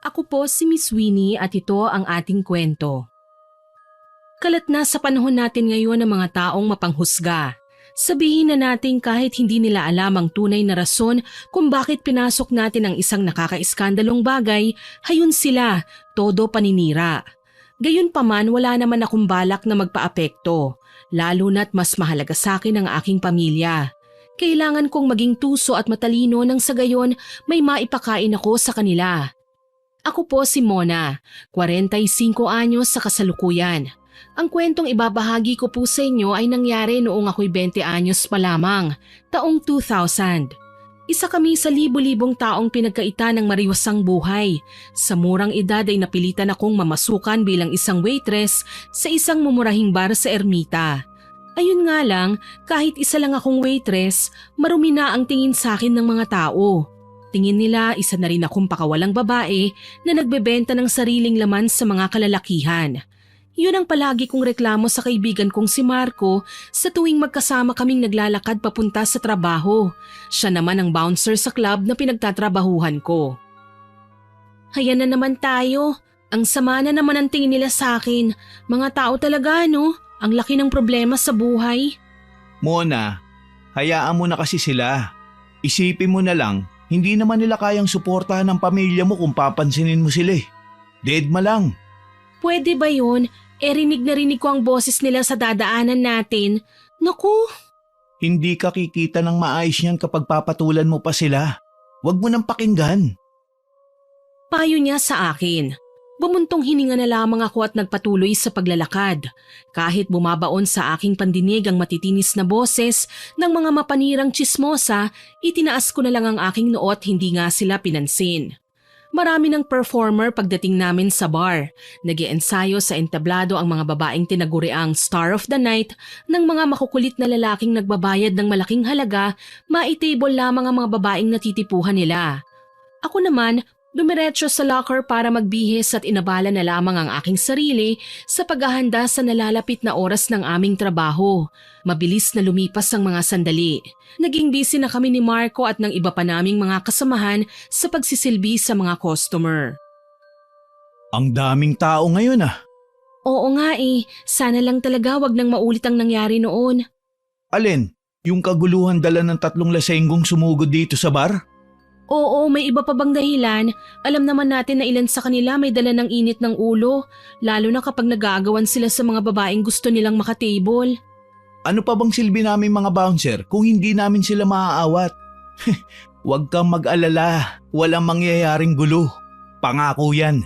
Ako po si Miss Winnie at ito ang ating kwento. Kalat na sa panahon natin ngayon ng mga taong mapanghusga. Sabihin na natin kahit hindi nila alam ang tunay na rason kung bakit pinasok natin ang isang nakakaiskandalong bagay, hayun sila, todo paninira. Gayunpaman wala naman akong balak na magpaapekto, lalo na't mas mahalaga sa akin ang aking pamilya. Kailangan kong maging tuso at matalino nang sa gayon may maipakain ako sa kanila. Ako po si Mona, 45 anyos sa kasalukuyan. Ang kwentong ibabahagi ko po sa inyo ay nangyari noong ako'y 20 anyos pa lamang, taong 2000. Isa kami sa libo-libong taong pinagkaita ng mariwasang buhay. Sa murang edad ay napilitan akong mamasukan bilang isang waitress sa isang mumurahing bar sa Ermita. Ayun nga lang, kahit isa lang akong waitress, marumi na ang tingin sa akin ng mga tao. Tingin nila isa na rin akong pakawalang babae na nagbebenta ng sariling laman sa mga kalalakihan. Yun ang palagi kong reklamo sa kaibigan kong si Marco sa tuwing magkasama kaming naglalakad papunta sa trabaho. Siya naman ang bouncer sa club na pinagtatrabahuhan ko. Hayan na naman tayo. Ang sama na naman ang tingin nila sa akin. Mga tao talaga, no? Ang laki ng problema sa buhay. Mona, hayaan mo na kasi sila. Isipin mo na lang, hindi naman nila kayang suportahan ng pamilya mo kung papansinin mo sila eh. Deadma lang. Pwede ba yun? Rinig na rinig ko ang boses nila sa dadaanan natin. Naku! Hindi ka kikita ng maayos niyan kapag papatulan mo pa sila. Huwag mo nang pakinggan. Payo niya sa akin. Bumuntong hininga na lamang ako at nagpatuloy sa paglalakad. Kahit bumabaon sa aking pandinig ang matitinis na boses ng mga mapanirang tsismosa, itinaas ko na lang ang aking noo at hindi nga sila pinansin. Marami ng performer pagdating namin sa bar. Nag-iensayo sa entablado ang mga babaeng tinaguriang Star of the Night ng mga makukulit na lalaking nagbabayad ng malaking halaga, maitable lamang ang mga babaeng natitipuhan nila. Ako naman, dumiretso sa locker para magbihis at inabala na lamang ang aking sarili sa paghahanda sa nalalapit na oras ng aming trabaho. Mabilis na lumipas ang mga sandali. Naging busy na kami ni Marco at ng iba pa naming mga kasamahan sa pagsisilbi sa mga customer. Ang daming tao ngayon ah. Oo nga eh, sana lang talaga wag nang maulit ang nangyari noon. Alin, yung kaguluhan dala ng 3 lasenggong sumugod dito sa bar? Oo, may iba pa bang dahilan? Alam naman natin na ilan sa kanila may dala ng init ng ulo, lalo na kapag nag-aagawan sila sa mga babaeng gusto nilang makatable. Ano pa bang silbi namin mga bouncer kung hindi namin sila maaawat? Huwag kang mag-alala, walang mangyayaring gulo. Pangako yan.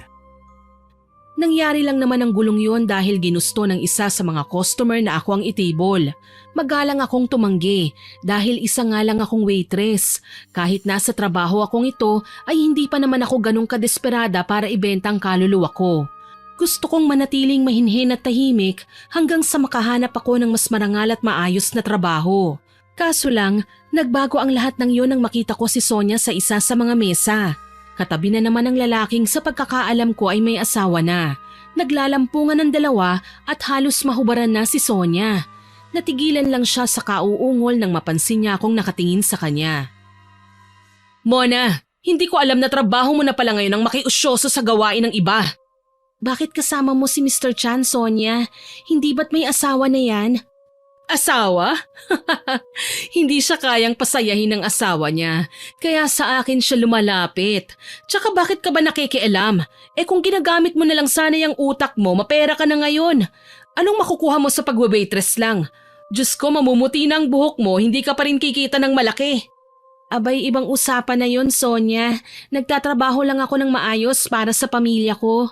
Nangyari lang naman ang gulong yon dahil ginusto ng isa sa mga customer na ako ang itable. Magalang akong tumanggi dahil isa nga lang akong waitress. Kahit nasa trabaho akong ito ay hindi pa naman ako ganong kadesperada para ibenta ang kaluluwa ko. Gusto kong manatiling mahinhin at tahimik hanggang sa makahanap ako ng mas marangal at maayos na trabaho. Kaso lang, nagbago ang lahat ng yun nang makita ko si Sonia sa isa sa mga mesa. Katabi na naman ang lalaking sa pagkakaalam ko ay may asawa na. Naglalampungan ng dalawa at halos mahubaran na si Sonia. Natigilan lang siya sa kauungol nang mapansin niya akong nakatingin sa kanya. Mona, hindi ko alam na trabaho mo na pala ngayon ang makiusyoso sa gawain ng iba. Bakit kasama mo si Mr. Chan, Sonia? Hindi ba't may asawa na yan? Asawa? Hindi siya kayang pasayahin ng asawa niya, kaya sa akin siya lumalapit. Tsaka bakit ka ba nakikialam? Kung ginagamit mo na lang sana yung utak mo, mapera ka na ngayon. Anong makukuha mo sa pag-waitress lang? Diyos ko, mamumuti na ang buhok mo, hindi ka pa rin kikita ng malaki. Abay, ibang usapan na yon, Sonia. Nagtatrabaho lang ako ng maayos para sa pamilya ko.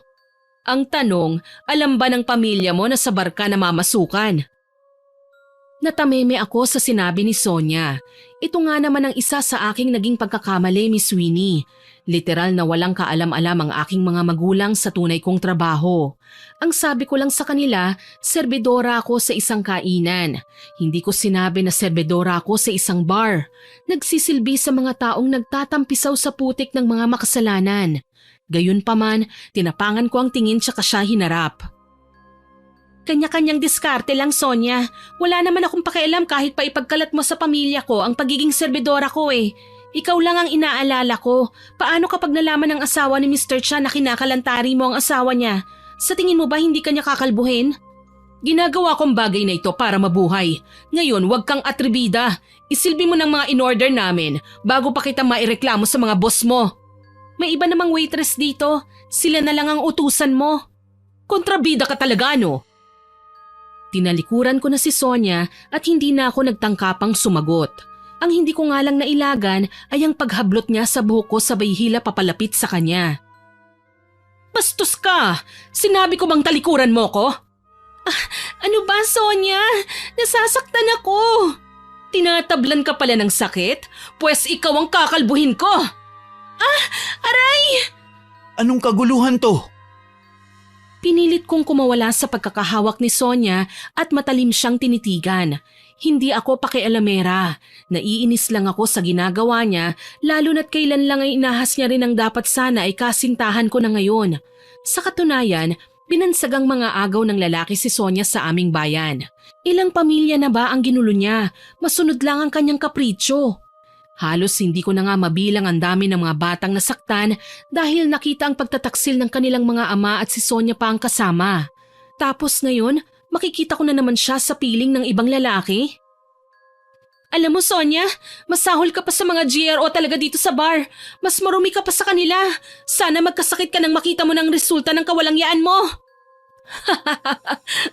Ang tanong, alam ba ng pamilya mo na sa bar ka namamasukan? Natameme ako sa sinabi ni Sonia. Ito nga naman ang isa sa aking naging pagkakamali, Miss Winnie. Literal na walang kaalam-alam ang aking mga magulang sa tunay kong trabaho. Ang sabi ko lang sa kanila, serbidora ako sa isang kainan. Hindi ko sinabi na serbidora ako sa isang bar. Nagsisilbi sa mga taong nagtatampisaw sa putik ng mga makasalanan. Gayunpaman, tinapangan ko ang tingin tsaka siya hinarap. Kanya-kanyang diskarte lang, Sonia. Wala naman akong pakialam kahit pa ipagkalat mo sa pamilya ko ang pagiging serbidora ko eh. Ikaw lang ang inaalala ko. Paano kapag nalaman ng asawa ni Mr. Chan na kinakalantari mo ang asawa niya? Sa tingin mo ba hindi kanya kakalbuhin? Ginagawa kong bagay na ito para mabuhay. Ngayon, huwag kang atribida. Isilbi mo ng mga in-order namin bago pa kita maireklamo sa mga boss mo. May iba namang waitress dito. Sila na lang ang utusan mo. Kontrabida ka talaga, no? Tinalikuran ko na si Sonia at hindi na ako nagtangkapang sumagot. Ang hindi ko nga lang nailagan ay ang paghablot niya sa buhok ko sabay hila papalapit sa kanya. Bastos ka! Sinabi ko bang talikuran mo ko? Ano ba, Sonia? Nasasaktan ako. Tinatablan ka pala ng sakit? Pwes ikaw ang kakalbuhin ko. Aray! Anong kaguluhan to? Pinilit kong kumawala sa pagkakahawak ni Sonia at matalim siyang tinitigan. Hindi ako pakialamera. Naiinis lang ako sa ginagawa niya, lalo na't kailan lang ay inahas niya rin ang dapat sana ay kasintahan ko na ngayon. Sa katunayan, binansagang mga agaw ng lalaki si Sonia sa aming bayan. Ilang pamilya na ba ang ginulo niya? Masunod lang ang kanyang kapritsyo. Halos hindi ko na nga mabilang ang dami ng mga batang nasaktan dahil nakita ang pagtataksil ng kanilang mga ama at si Sonia pa ang kasama. Tapos ngayon, makikita ko na naman siya sa piling ng ibang lalaki. Alam mo, Sonia, masahol ka pa sa mga GRO talaga dito sa bar. Mas marumi ka pa sa kanila. Sana magkasakit ka nang makita mo ng resulta ng kawalangyaan mo.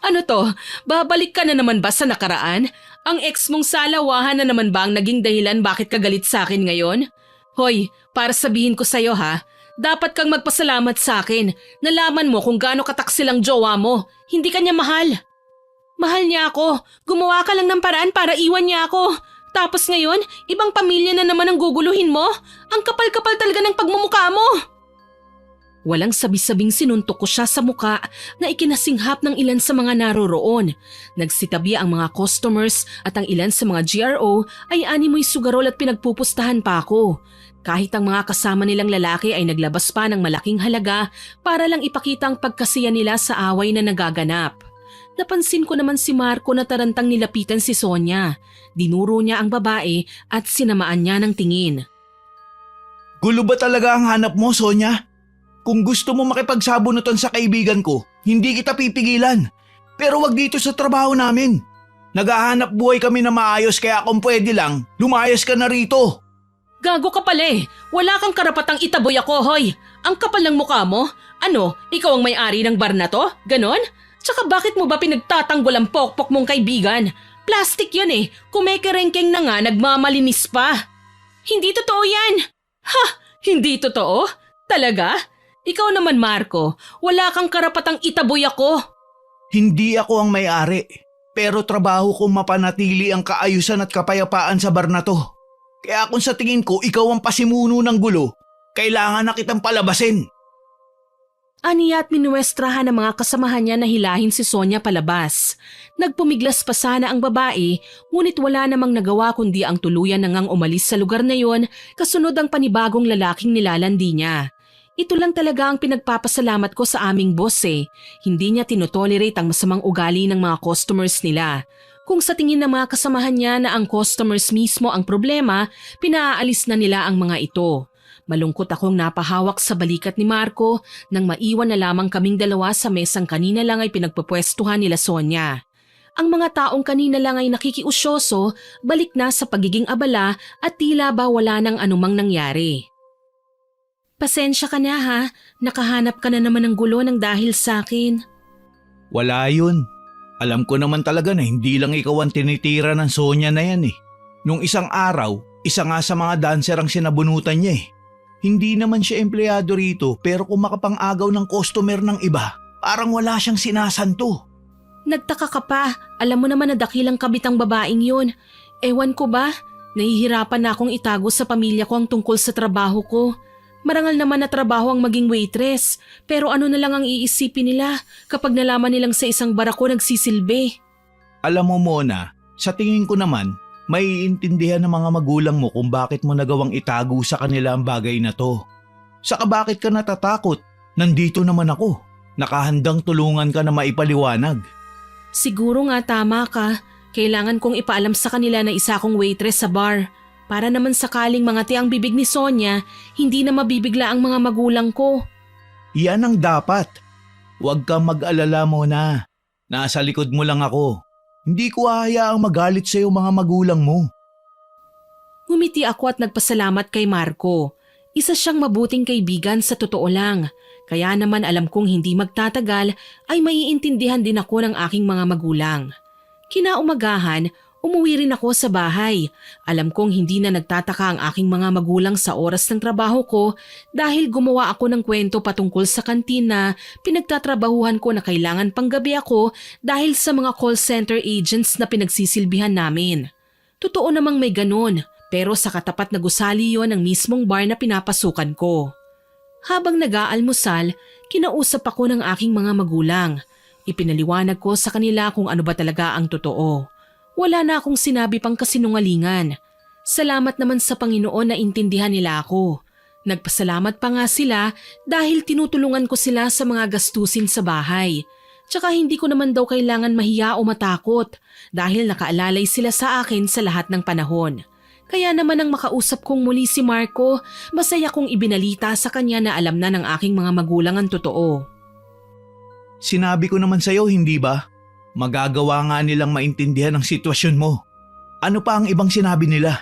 Ano to? Babalik ka na naman ba sa nakaraan? Ang ex mong salawahan na naman ba ang naging dahilan bakit ka galit sa akin ngayon? Hoy, para sabihin ko sa'yo ha, dapat kang magpasalamat sa akin. Nalaman mo kung gaano kataksil ang jowa mo. Hindi ka niya mahal. Mahal niya ako. Gumawa ka lang ng paraan para iwan niya ako. Tapos ngayon, ibang pamilya na naman ang guguluhin mo? Ang kapal-kapal talaga ng pagmumukha mo. Walang sabi-sabing sinuntok ko siya sa muka na ikinasinghap ng ilan sa mga naroroon. Nagsitabi ang mga customers at ang ilan sa mga GRO ay animoy sugarol at pinagpupustahan pa ako. Kahit ang mga kasama nilang lalaki ay naglabas pa ng malaking halaga para lang ipakita ang pagkasiya nila sa away na nagaganap. Napansin ko naman si Marco na tarantang nilapitan si Sonia. Dinuro niya ang babae at sinamaan niya ng tingin. Gulo ba talaga ang hanap mo, Sonia? Kung gusto mo makipagsabunutan sa kaibigan ko, hindi kita pipigilan. Pero wag dito sa trabaho namin. Naghahanap buhay kami na maayos kaya kung pwede lang, lumayas ka na rito. Gago ka pala eh. Wala kang karapatang itaboy ako, hoy. Ang kapal ng mukha mo. Ano, ikaw ang may-ari ng bar na to? Ganon? Tsaka bakit mo ba pinagtatanggol ang pokpok mong kaibigan? Plastic yan eh. Kumekerengkeng na nga, nagmamalinis pa. Hindi totoo yan. Ha? Hindi totoo? Talaga? Ikaw naman, Marco. Wala kang karapatang itaboy ako. Hindi ako ang may-ari. Pero trabaho kong mapanatili ang kaayusan at kapayapaan sa bar na to. Kaya kung sa tingin ko ikaw ang pasimuno ng gulo, kailangan na kitang palabasin. Aniya at minuestrahan ng mga kasamahan niya na hilahin si Sonia palabas. Nagpumiglas pa sana ang babae, ngunit wala namang nagawa kundi ang tuluyan na ngang umalis sa lugar na yon kasunod ang panibagong lalaking nilalandi niya. Ito lang talaga ang pinagpapasalamat ko sa aming boss eh. Hindi niya tinotolerate ang masamang ugali ng mga customers nila. Kung sa tingin ng mga kasamahan niya na ang customers mismo ang problema, pinaalis na nila ang mga ito. Malungkot akong napahawak sa balikat ni Marco nang maiwan na lamang kaming dalawa sa mesang kanina lang ay pinagpupwestuhan nila Sonia. Ang mga taong kanina lang ay nakikiusyoso, balik na sa pagiging abala at tila ba wala nang anumang nangyari. Pasensya ka na ha, nakahanap ka na naman ng gulo ng dahil sa akin. Wala yun. Alam ko naman talaga na hindi lang ikaw ang tinitira ng Sonia na yan eh. Nung isang araw, isa nga sa mga dancer ang sinabunutan niya eh. Hindi naman siya empleyado rito pero kung makapang-agaw ng customer ng iba, parang wala siyang sinasanto. Nagtaka ka pa, alam mo naman na dakilang kabitang babaeng yun. Ewan ko ba, nahihirapan na akong itago sa pamilya ko ang tungkol sa trabaho ko. Marangal naman na trabaho ang maging waitress, pero ano na lang ang iisipin nila kapag nalaman nilang sa isang bar ako nagsisilbi. Alam mo Mona, sa tingin ko naman, maiintindihan ng mga magulang mo kung bakit mo nagawang itago sa kanila ang bagay na to. Saka bakit ka natatakot? Nandito naman ako. Nakahandang tulungan ka na maipaliwanag. Siguro nga tama ka. Kailangan kong ipaalam sa kanila na isa akong waitress sa bar. Para naman sakaling mangati ang bibig ni Sonia, hindi na mabibigla ang mga magulang ko. Yan ang dapat. Huwag kang mag-alala muna. Nasa likod mo lang ako. Hindi ko hahayaang magalit sa'yo mga magulang mo. Ngumiti ako at nagpasalamat kay Marco. Isa siyang mabuting kaibigan sa totoo lang. Kaya naman alam kong hindi magtatagal ay maiintindihan din ako ng aking mga magulang. Kinaumagahan, umuwi rin ako sa bahay. Alam kong hindi na nagtataka ang aking mga magulang sa oras ng trabaho ko dahil gumawa ako ng kwento patungkol sa kantin na pinagtatrabahuhan ko na kailangan panggabi ako dahil sa mga call center agents na pinagsisilbihan namin. Totoo namang may ganun, pero sa katapat na gusali yon ang mismong bar na pinapasukan ko. Habang nag-aalmusal, kinausap ako ng aking mga magulang. Ipinaliwanag ko sa kanila kung ano ba talaga ang totoo. Wala na akong sinabi pang kasinungalingan. Salamat naman sa Panginoon na intindihan nila ako. Nagpasalamat pa nga sila dahil tinutulungan ko sila sa mga gastusin sa bahay. Tsaka hindi ko naman daw kailangan mahiya o matakot dahil nakaalalay sila sa akin sa lahat ng panahon. Kaya naman nang makausap kong muli si Marco, masaya kong ibinalita sa kanya na alam na ng aking mga magulang ang totoo. Sinabi ko naman sa'yo, hindi ba? Magagawa nga nilang maintindihan ang sitwasyon mo. Ano pa ang ibang sinabi nila?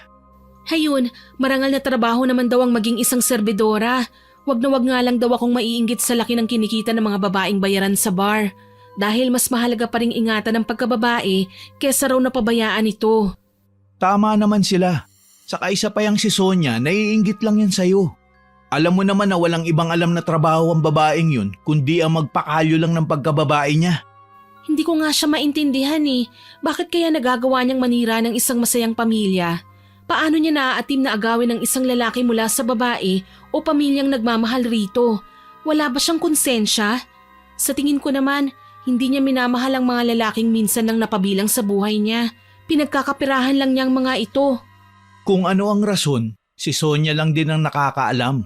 Hayun, marangal na trabaho naman daw ang maging isang serbidora. Wag na wag nga lang daw akong maiinggit sa laki ng kinikita ng mga babaeng bayaran sa bar. Dahil mas mahalaga pa ring ingatan ng pagkababae kesa raw napabayaan ito. Tama naman sila. Saka isa pa yang si Sonia, naiinggit lang yan sa'yo. Alam mo naman na walang ibang alam na trabaho ang babaeng yun kundi ang magpakalyo lang ng pagkababae niya. Hindi ko nga siya maintindihan eh. Bakit kaya nagagawa niyang manira ng isang masayang pamilya? Paano niya naaatim na agawin ng isang lalaki mula sa babae o pamilyang nagmamahal rito? Wala ba siyang konsensya? Sa tingin ko naman, hindi niya minamahal ang mga lalaking minsan nang napabilang sa buhay niya. Pinagkakapirahan lang niya ang mga ito. Kung ano ang rason, si Sonia lang din ang nakakaalam.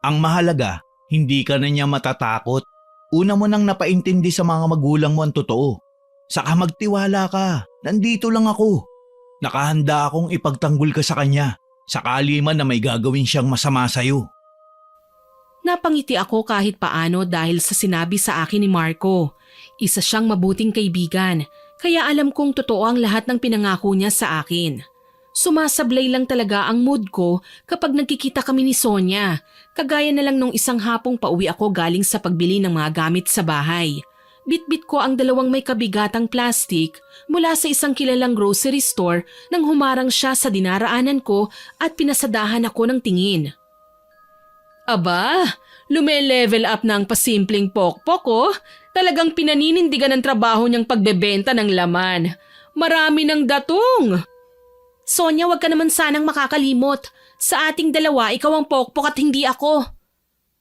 Ang mahalaga, hindi ka na niya matatakot. Una mo nang napaintindi sa mga magulang mo ang totoo. Saka magtiwala ka, nandito lang ako. Nakahanda akong ipagtanggol ka sa kanya, sakali man na may gagawin siyang masama sa'yo. Napangiti ako kahit paano dahil sa sinabi sa akin ni Marco. Isa siyang mabuting kaibigan, kaya alam kong totoo ang lahat ng pinangako niya sa akin. Sumasablay lang talaga ang mood ko kapag nagkikita kami ni Sonia, kagaya na lang nung isang hapong pauwi ako galing sa pagbili ng mga gamit sa bahay. Bitbit ko ang dalawang may kabigatang plastik mula sa isang kilalang grocery store nang humarang siya sa dinaraanan ko at pinasadahan ako ng tingin. Aba, lume-level up na ang pasimpleng pokpok oh. Talagang pinaninindigan ng trabaho niyang pagbebenta ng laman. Marami ng datong. Sonia, wag ka naman sanang makakalimot. Sa ating dalawa, ikaw ang pokpok at hindi ako.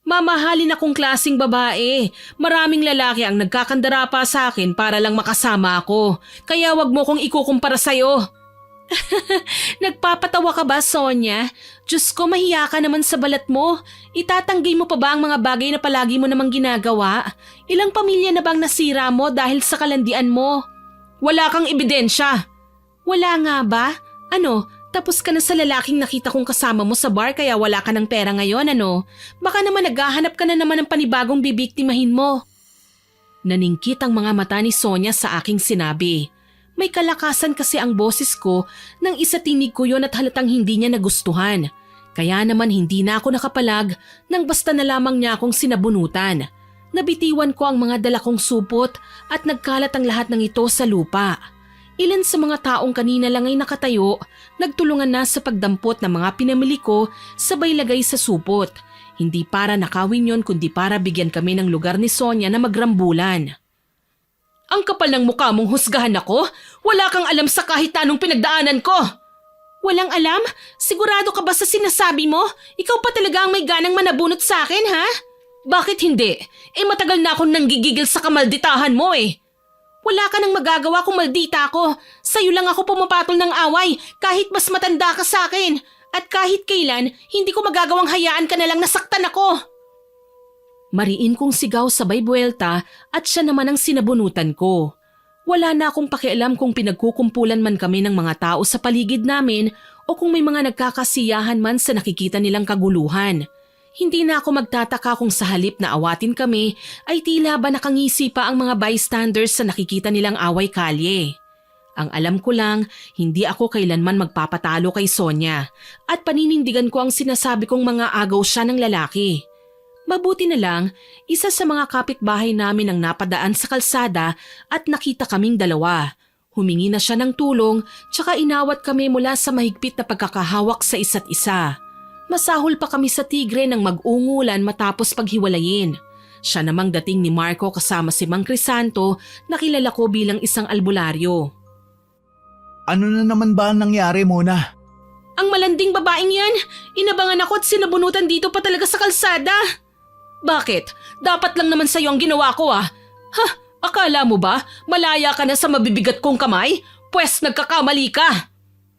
Mamahalin akong klaseng babae. Maraming lalaki ang nagkakandara pa sa akin para lang makasama ako. Kaya wag mo kong ikukumpara sa'yo. Nagpapatawa ka ba, Sonia? Diyos ko, mahiya ka naman sa balat mo. Itatanggi mo pa ba ang mga bagay na palagi mo namang ginagawa? Ilang pamilya na bang nasira mo dahil sa kalandian mo? Wala kang ebidensya. Wala nga ba? Ano, tapos ka na sa lalaking nakita kong kasama mo sa bar kaya wala ka ng pera ngayon, ano? Baka naman naghahanap ka na naman ng panibagong bibiktimahin mo. Naningkit ang mga mata ni Sonia sa aking sinabi. May kalakasan kasi ang boses ko nang isa tinig ko yon at halatang hindi niya nagustuhan. Kaya naman hindi na ako nakapalag nang basta na lamang niya akong sinabunutan. Nabitiwan ko ang mga dala kong supot at nagkalat ang lahat ng ito sa lupa. Ilan sa mga taong kanina lang ay nakatayo, nagtulungan na sa pagdampot ng mga pinamili ko sabay lagay sa supot. Hindi para nakawin yon kundi para bigyan kami ng lugar ni Sonia na magrambulan. Ang kapal ng mukha mong husgahan ako? Wala kang alam sa kahit anong pinagdaanan ko. Walang alam? Sigurado ka ba sa sinasabi mo? Ikaw pa talaga ang may ganang manabunot sa akin, ha? Bakit hindi? Matagal na akong nanggigigil sa kamalditahan mo eh. Wala ka nang magagawa kung maldita ako. Sa'yo lang ako pumapatol ng away kahit mas matanda ka sa akin. At kahit kailan, hindi ko magagawang hayaan ka na lang nasaktan ako. Mariin kong sigaw sabay buwelta at siya naman ang sinabunutan ko. Wala na akong pakialam kung pinagkukumpulan man kami ng mga tao sa paligid namin o kung may mga nagkakasiyahan man sa nakikita nilang kaguluhan. Hindi na ako magtataka kung sa halip na awatin kami ay tila ba nakangisi pa ang mga bystanders sa nakikita nilang away kalye. Ang alam ko lang, hindi ako kailanman magpapatalo kay Sonia at paninindigan ko ang sinasabi kong mga agaw siya ng lalaki. Mabuti na lang, isa sa mga kapitbahay namin ang napadaan sa kalsada at nakita kaming dalawa. Humingi na siya ng tulong tsaka inawat kami mula sa mahigpit na pagkakahawak sa isa't isa. Masahol pa kami sa tigre ng mag-ungulan matapos paghiwalayin. Siya namang dating ni Marco kasama si Mang Crisanto na kilala ko bilang isang albularyo. Ano na naman ba ang nangyari, Mona? Ang malanding babaeng yan, inabangan ako at sinabunutan dito pa talaga sa kalsada. Bakit? Dapat lang naman sa'yo ang ginawa ko ah. Ha? Akala mo ba malaya ka na sa mabibigat kong kamay? Pwes nagkakamali ka.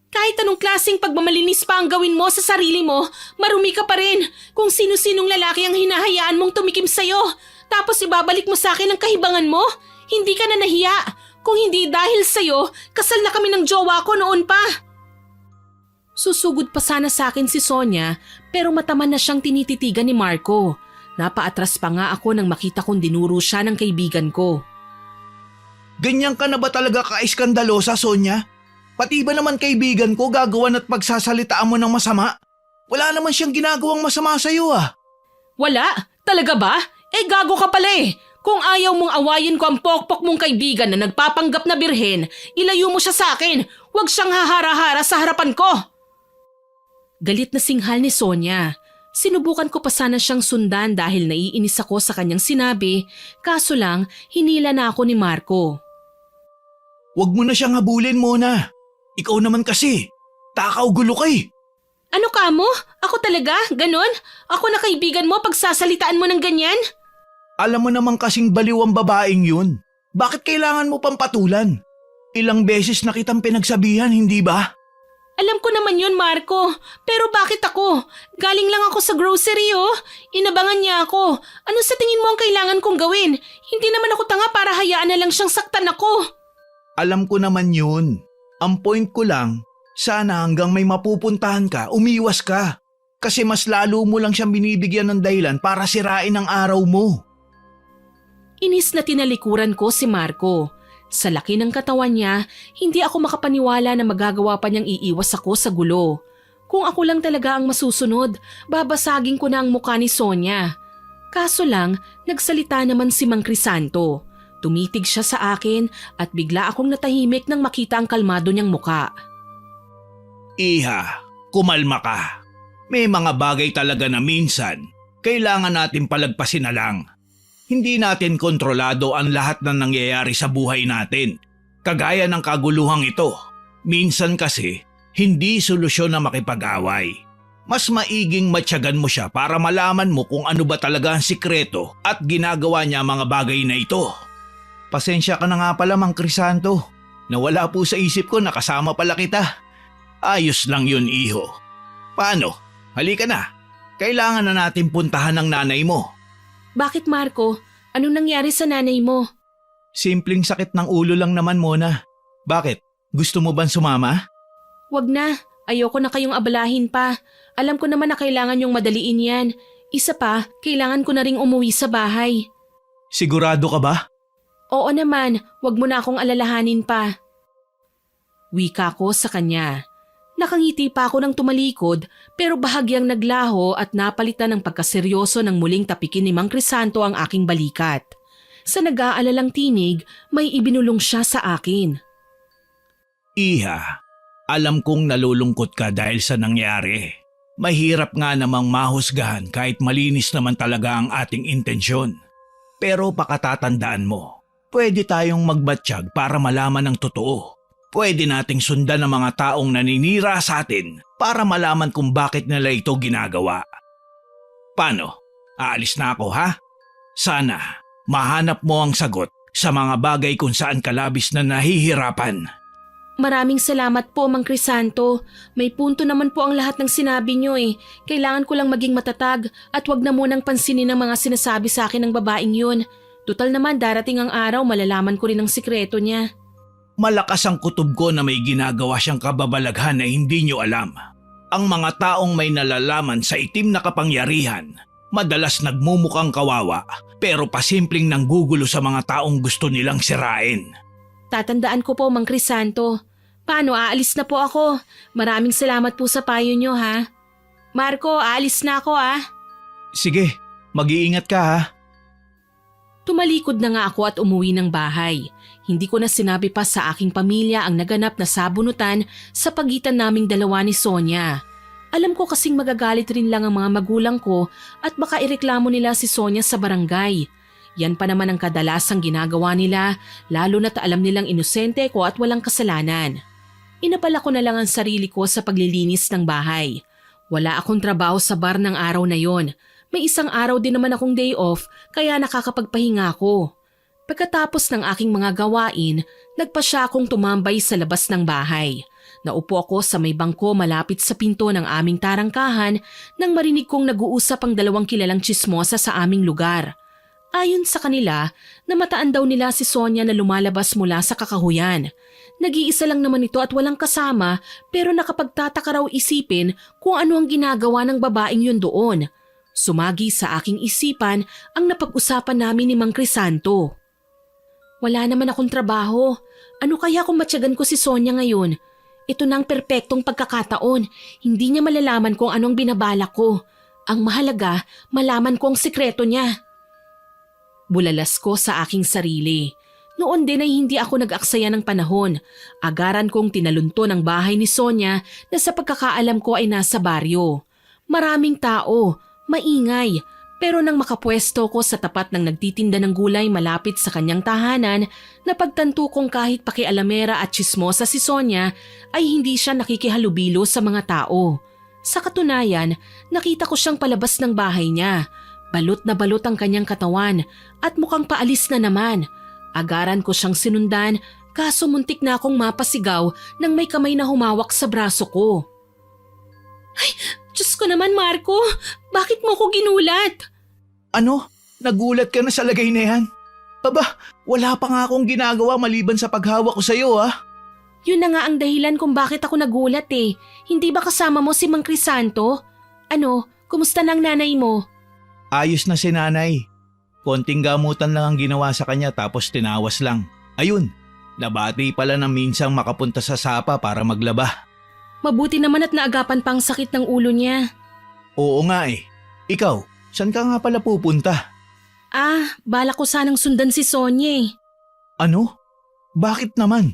Kahit anong klaseng pagmamalinis pa ang gawin mo sa sarili mo, marumi ka pa rin kung sino-sinong lalaki ang hinahayaan mong tumikim sa'yo. Tapos ibabalik mo sa akin ang kahibangan mo? Hindi ka na nahiya. Kung hindi dahil sa'yo, kasal na kami ng jowa ko noon pa. Susugod pa sana sa akin si Sonia pero mataman na siyang tinititigan ni Marco. Napaatras pa nga ako nang makita kong dinuro siya ng kaibigan ko. Ganyan ka na ba talaga ka-iskandalosa, Sonia? Pati ba naman kaibigan ko gagawan at pagsasalitaan mo ng masama? Wala naman siyang ginagawang masama sa'yo ah. Wala? Talaga ba? Gago ka pala eh. Kung ayaw mong awayin ko ang pokpok mong kaibigan na nagpapanggap na birhen, ilayo mo siya sa akin. Huwag siyang hahara-hara sa harapan ko. Galit na singhal ni Sonia. Sinubukan ko pa sana siyang sundan dahil naiinis ako sa kanyang sinabi, kaso lang hinila na ako ni Marco. Huwag mo na siyang habulin, Mona. Ikaw naman kasi. Takaw gulo ka eh. Ano ka mo? Ako talaga? Ganon? Ako na kaibigan mo pagsasalitaan mo ng ganyan? Alam mo naman kasing baliw ang babaeng yun. Bakit kailangan mo pang patulan? Ilang beses na kitang pinagsabihan, hindi ba? Alam ko naman yun, Marco. Pero bakit ako? Galing lang ako sa grocery, oh. Inabangan niya ako. Ano sa tingin mo ang kailangan kong gawin? Hindi naman ako tanga para hayaan na lang siyang saktan ako. Alam ko naman yun. Ang point ko lang, sana hanggang may mapupuntahan ka, umiwas ka. Kasi mas lalo mo lang siyang binibigyan ng dahilan para sirain ang araw mo. Inis na tinalikuran ko si Marco. Sa laki ng katawan niya, hindi ako makapaniwala na magagawa pa niyang iiwas ako sa gulo. Kung ako lang talaga ang masusunod, babasagin ko na ang mukha ni Sonia. Kaso lang, nagsalita naman si Mang Crisanto. Tumitig siya sa akin at bigla akong natahimik nang makita ang kalmado niyang mukha. Iha, kumalma ka. May mga bagay talaga na minsan, kailangan natin palagpasin na lang. Hindi natin kontrolado ang lahat ng nangyayari sa buhay natin. Kagaya ng kaguluhang ito. Minsan kasi, hindi solusyon na makipag-away. Mas maiging matyagan mo siya para malaman mo kung ano ba talaga ang sikreto at ginagawa niya ang mga bagay na ito. Pasensya ka na nga pala, Mang Crisanto. Nawala po sa isip ko na kasama pala kita. Ayos lang yun, iho. Paano? Halika na. Kailangan na natin puntahan ng nanay mo. Bakit, Marco? Anong nangyari sa nanay mo? Simpleng sakit ng ulo lang naman, Mona. Bakit? Gusto mo bang sumama? Wag na. Ayoko na kayong abalahin pa. Alam ko naman na kailangan yung madaliin yan. Isa pa, kailangan ko na ring umuwi sa bahay. Sigurado ka ba? Oo naman, wag mo na akong alalahanin pa. Wika ko sa kanya. Nakangiti pa ako ng tumalikod pero bahagyang naglaho at napalitan ng pagkaseryoso ng muling tapikin ni Mang Crisanto ang aking balikat. Sa nag-aalalang tinig, may ibinulong siya sa akin. Iha, alam kong nalulungkot ka dahil sa nangyari. Mahirap nga namang mahusgahan kahit malinis naman talaga ang ating intensyon. Pero pakatatandaan mo, pwede tayong magbatsyag para malaman ang totoo. Pwede nating sundan ang mga taong naninira sa atin para malaman kung bakit nila ito ginagawa. Paano? Aalis na ako, ha? Sana mahanap mo ang sagot sa mga bagay kung saan ka labis na nahihirapan. Maraming salamat po, Mang Crisanto. May punto naman po ang lahat ng sinabi niyo eh. Kailangan ko lang maging matatag at wag na munang pansinin ang mga sinasabi sa akin ng babaeng yun. Tutal naman darating ang araw malalaman ko rin ang sikreto niya. Malakas ang kutob ko na may ginagawa siyang kababalaghan na hindi nyo alam. Ang mga taong may nalalaman sa itim na kapangyarihan, madalas nagmumukhang kawawa pero pasimpleng nanggugulo sa mga taong gusto nilang sirain. Tatandaan ko po, Mang Crisanto. Paano, aalis na po ako. Maraming salamat po sa payo niyo, ha? Marco, aalis na ako, ha? Sige, mag-iingat ka ha. Tumalikod na nga ako at umuwi ng bahay. Hindi ko na sinabi pa sa aking pamilya ang naganap na sabunutan sa pagitan naming dalawa ni Sonia. Alam ko kasing magagalit rin lang ang mga magulang ko at baka ireklamo nila si Sonia sa barangay. Yan pa naman ang kadalasang ginagawa nila, lalo na't alam nilang inosente ko at walang kasalanan. Inapala ko na lang ang sarili ko sa paglilinis ng bahay. Wala akong trabaho sa bar ng araw na yon. May isang araw din naman akong day off kaya nakakapagpahinga ako. Pagkatapos ng aking mga gawain, nagpasya akong tumambay sa labas ng bahay. Naupo ako sa may bangko malapit sa pinto ng aming tarangkahan nang marinig kong nag-uusap ang dalawang kilalang tsismosa sa aming lugar. Ayon sa kanila, namataan daw nila si Sonia na lumalabas mula sa kakahuyan. Nag-iisa lang naman ito at walang kasama pero nakapagtataka raw isipin kung ano ang ginagawa ng babaeng yun doon. Sumagi sa aking isipan ang napag-usapan namin ni Mang Crisanto. Wala naman akong trabaho. Ano kaya kung matyagan ko si Sonia ngayon? Ito na ang perpektong pagkakataon. Hindi niya malalaman kung anong binabalak ko. Ang mahalaga, malaman ko ang sikreto niya. Bulalas ko sa aking sarili. Noon din ay hindi ako nag-aksaya ng panahon. Agaran kong tinalunto ng bahay ni Sonia na sa pagkakaalam ko ay nasa baryo. Maraming tao, maingay. Pero nang makapwesto ko sa tapat ng nagtitinda ng gulay malapit sa kanyang tahanan, napagtanto kong kahit pakialamera at tsismosa si Sonia ay hindi siya nakikihalubilo sa mga tao. Sa katunayan, nakita ko siyang palabas ng bahay niya. Balot na balot ang kanyang katawan at mukhang paalis na naman. Agaran ko siyang sinundan kaso muntik na akong mapasigaw nang may kamay na humawak sa braso ko. Ay, Diyos ko naman Marco, bakit mo ko ginulat? Ano? Nagulat ka na sa lagay na yan? Aba, wala pa nga akong ginagawa maliban sa paghawak ko sa'yo ha. Yun na nga ang dahilan kung bakit ako nagulat eh. Hindi ba kasama mo si Mang Crisanto? Ano, kumusta na ang nanay mo? Ayos na si nanay. Konting gamutan lang ang ginawa sa kanya tapos tinawas lang. Ayun, nabati pala ng minsang makapunta sa sapa para maglaba. Mabuti naman at naagapan pang sakit ng ulo niya. Oo nga eh. Ikaw, saan ka nga pala pupunta? Bala ko sanang sundan si Sonia eh. Ano? Bakit naman?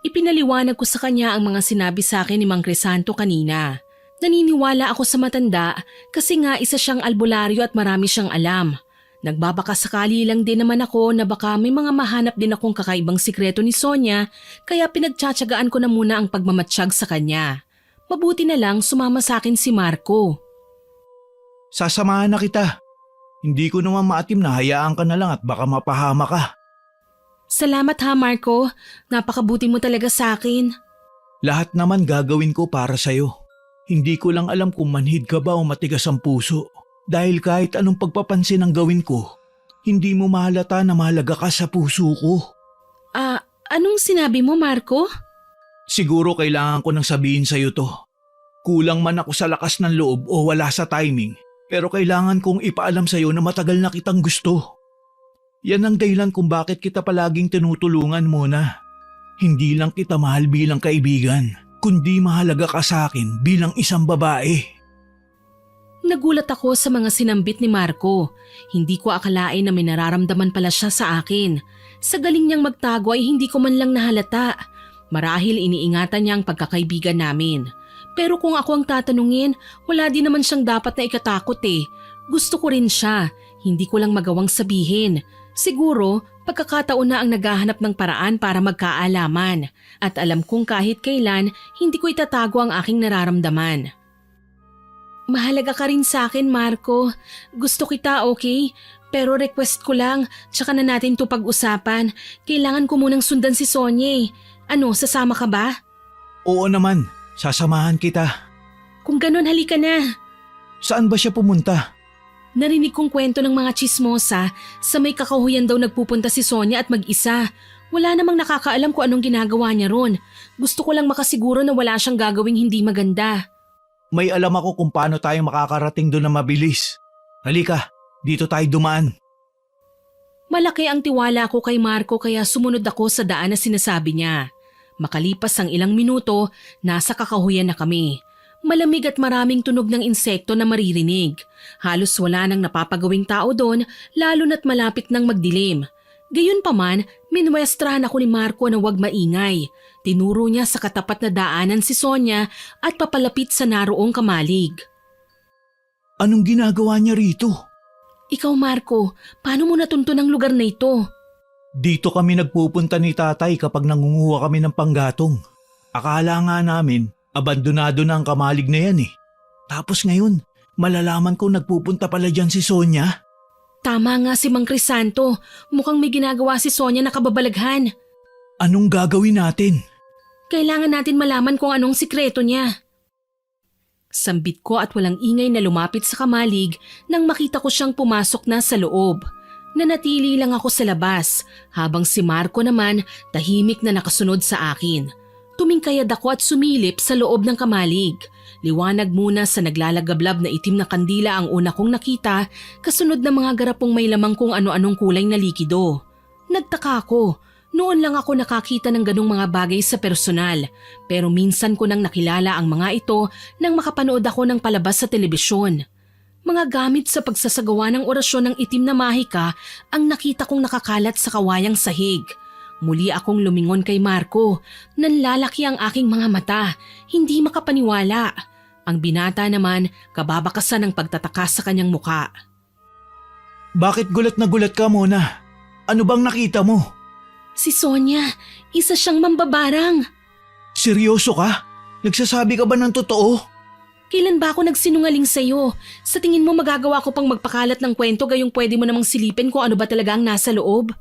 Ipinaliwanag ko sa kanya ang mga sinabi sa akin ni Mang Crisanto kanina. Naniniwala ako sa matanda kasi nga isa siyang albularyo at marami siyang alam. Nagbabaka sakali lang din naman ako na baka may mga mahanap din akong kakaibang sikreto ni Sonia kaya pinagtsatsagaan ko na muna ang pagmamatsyag sa kanya. Mabuti na lang sumama sa akin si Marco. Sasamahan na kita. Hindi ko naman maatim na hayaan ka na lang at baka mapahama ka. Salamat ha Marco, napakabuti mo talaga sa akin. Lahat naman gagawin ko para sa'yo. Hindi ko lang alam kung manhid ka ba o matigas ang puso. Dahil kahit anong pagpapansin ang gawin ko, hindi mo mahalata na mahalaga ka sa puso ko. Anong sinabi mo Marco? Siguro kailangan ko nang sabihin sa'yo to. Kulang man ako sa lakas ng loob o wala sa timing, pero kailangan kong ipaalam sa'yo na matagal na kitang gusto. Yan ang dahilan kung bakit kita palaging tinutulungan muna. Hindi lang kita mahal bilang kaibigan, kundi mahalaga ka sa akin bilang isang babae. Nagulat ako sa mga sinambit ni Marco. Hindi ko akalain na may nararamdaman pala siya sa akin. Sa galing niyang magtago ay hindi ko man lang nahalata. Marahil iniingatan niya ang pagkakaibigan namin. Pero kung ako ang tatanungin, wala din naman siyang dapat na ikatakot eh. Gusto ko rin siya. Hindi ko lang magawang sabihin. Siguro, pagkakataon na ang naghahanap ng paraan para magkaalaman. At alam kong kahit kailan, hindi ko itatago ang aking nararamdaman. Mahalaga ka rin sa akin, Marco. Gusto kita, okay? Pero request ko lang, tsaka na natin to pag-usapan. Kailangan ko munang sundan si Sonia eh. Ano, sasama ka ba? Oo naman, sasamahan kita. Kung ganun, halika na. Saan ba siya pumunta? Narinig kong kwento ng mga tsismosa sa may kakahuyan daw nagpupunta si Sonia at mag-isa. Wala namang nakakaalam kung anong ginagawa niya ron. Gusto ko lang makasiguro na wala siyang gagawing hindi maganda. May alam ako kung paano tayo makakarating doon na mabilis. Halika, dito tayo dumaan. Malaki ang tiwala ko kay Marco kaya sumunod ako sa daan na sinasabi niya. Makalipas ang ilang minuto, nasa kakahuyan na kami. Malamig at maraming tunog ng insekto na maririnig. Halos wala nang napapagawing tao doon, lalo na't malapit nang magdilim. Gayunpaman, minwestrahan ako ni Marco na huwag maingay. Tinuro niya sa katapat na daanan si Sonia at papalapit sa naroong kamalig. Anong ginagawa niya rito? Ikaw Marco, paano mo natunto ng lugar na ito? Dito kami nagpupunta ni tatay kapag nangunguha kami ng panggatong. Akala nga namin, abandonado na ang kamalig na yan eh. Tapos ngayon, malalaman ko nagpupunta pala dyan si Sonia. Tama nga si Mang Crisanto, mukhang may ginagawa si Sonia na kababalaghan. Anong gagawin natin? Kailangan natin malaman kung anong sikreto niya. Sambit ko at walang ingay na lumapit sa kamalig nang makita ko siyang pumasok na sa loob. Nanatili lang ako sa labas habang si Marco naman tahimik na nakasunod sa akin. Tumingkayad ako at sumilip sa loob ng kamalig. Liwanag muna sa naglalagablab na itim na kandila ang una kong nakita, kasunod ng mga garapong may lamang kung ano-anong kulay na likido. Nagtaka ako. Noon lang ako nakakita ng ganong mga bagay sa personal, pero minsan ko nang nakilala ang mga ito nang makapanood ako ng palabas sa telebisyon. Mga gamit sa pagsasagawa ng orasyon ng itim na mahika ang nakita kong nakakalat sa kawayang sahig. Muli akong lumingon kay Marco. Nanlalaki ang aking mga mata, hindi makapaniwala. Ang binata naman, kababakasan ng pagtataka sa kanyang muka. Bakit gulat na gulat ka muna? Ano bang nakita mo? Si Sonia, isa siyang mambabarang. Seryoso ka? Nagsasabi ka ba ng totoo? Kailan ba ako nagsinungaling sa'yo? Sa tingin mo magagawa ko pang magpakalat ng kwento gayong pwede mo namang silipin kung ano ba talaga ang nasa loob?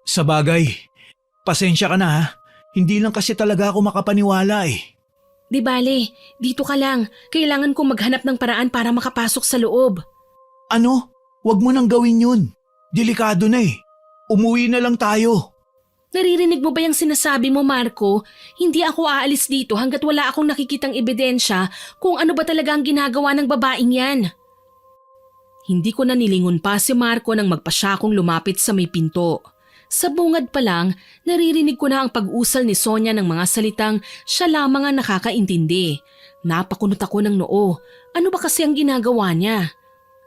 Sa bagay, pasensya ka na ha. Hindi lang kasi talaga ako makapaniwala eh. Di bale, dito ka lang. Kailangan kong maghanap ng paraan para makapasok sa loob. Ano? Huwag mo nang gawin yun. Delikado na eh. Umuwi na lang tayo. Naririnig mo ba yung sinasabi mo, Marco? Hindi ako aalis dito hanggat wala akong nakikitang ebidensya kung ano ba talaga ang ginagawa ng babaeng yan. Hindi ko na nilingon pa si Marco nang magpasya akong lumapit sa may pinto. Sa bungad pa lang, naririnig ko na ang pag-usal ni Sonia ng mga salitang siya lamang ang nakakaintindi. Napakunot ako ng noo. Ano ba kasi ang ginagawa niya?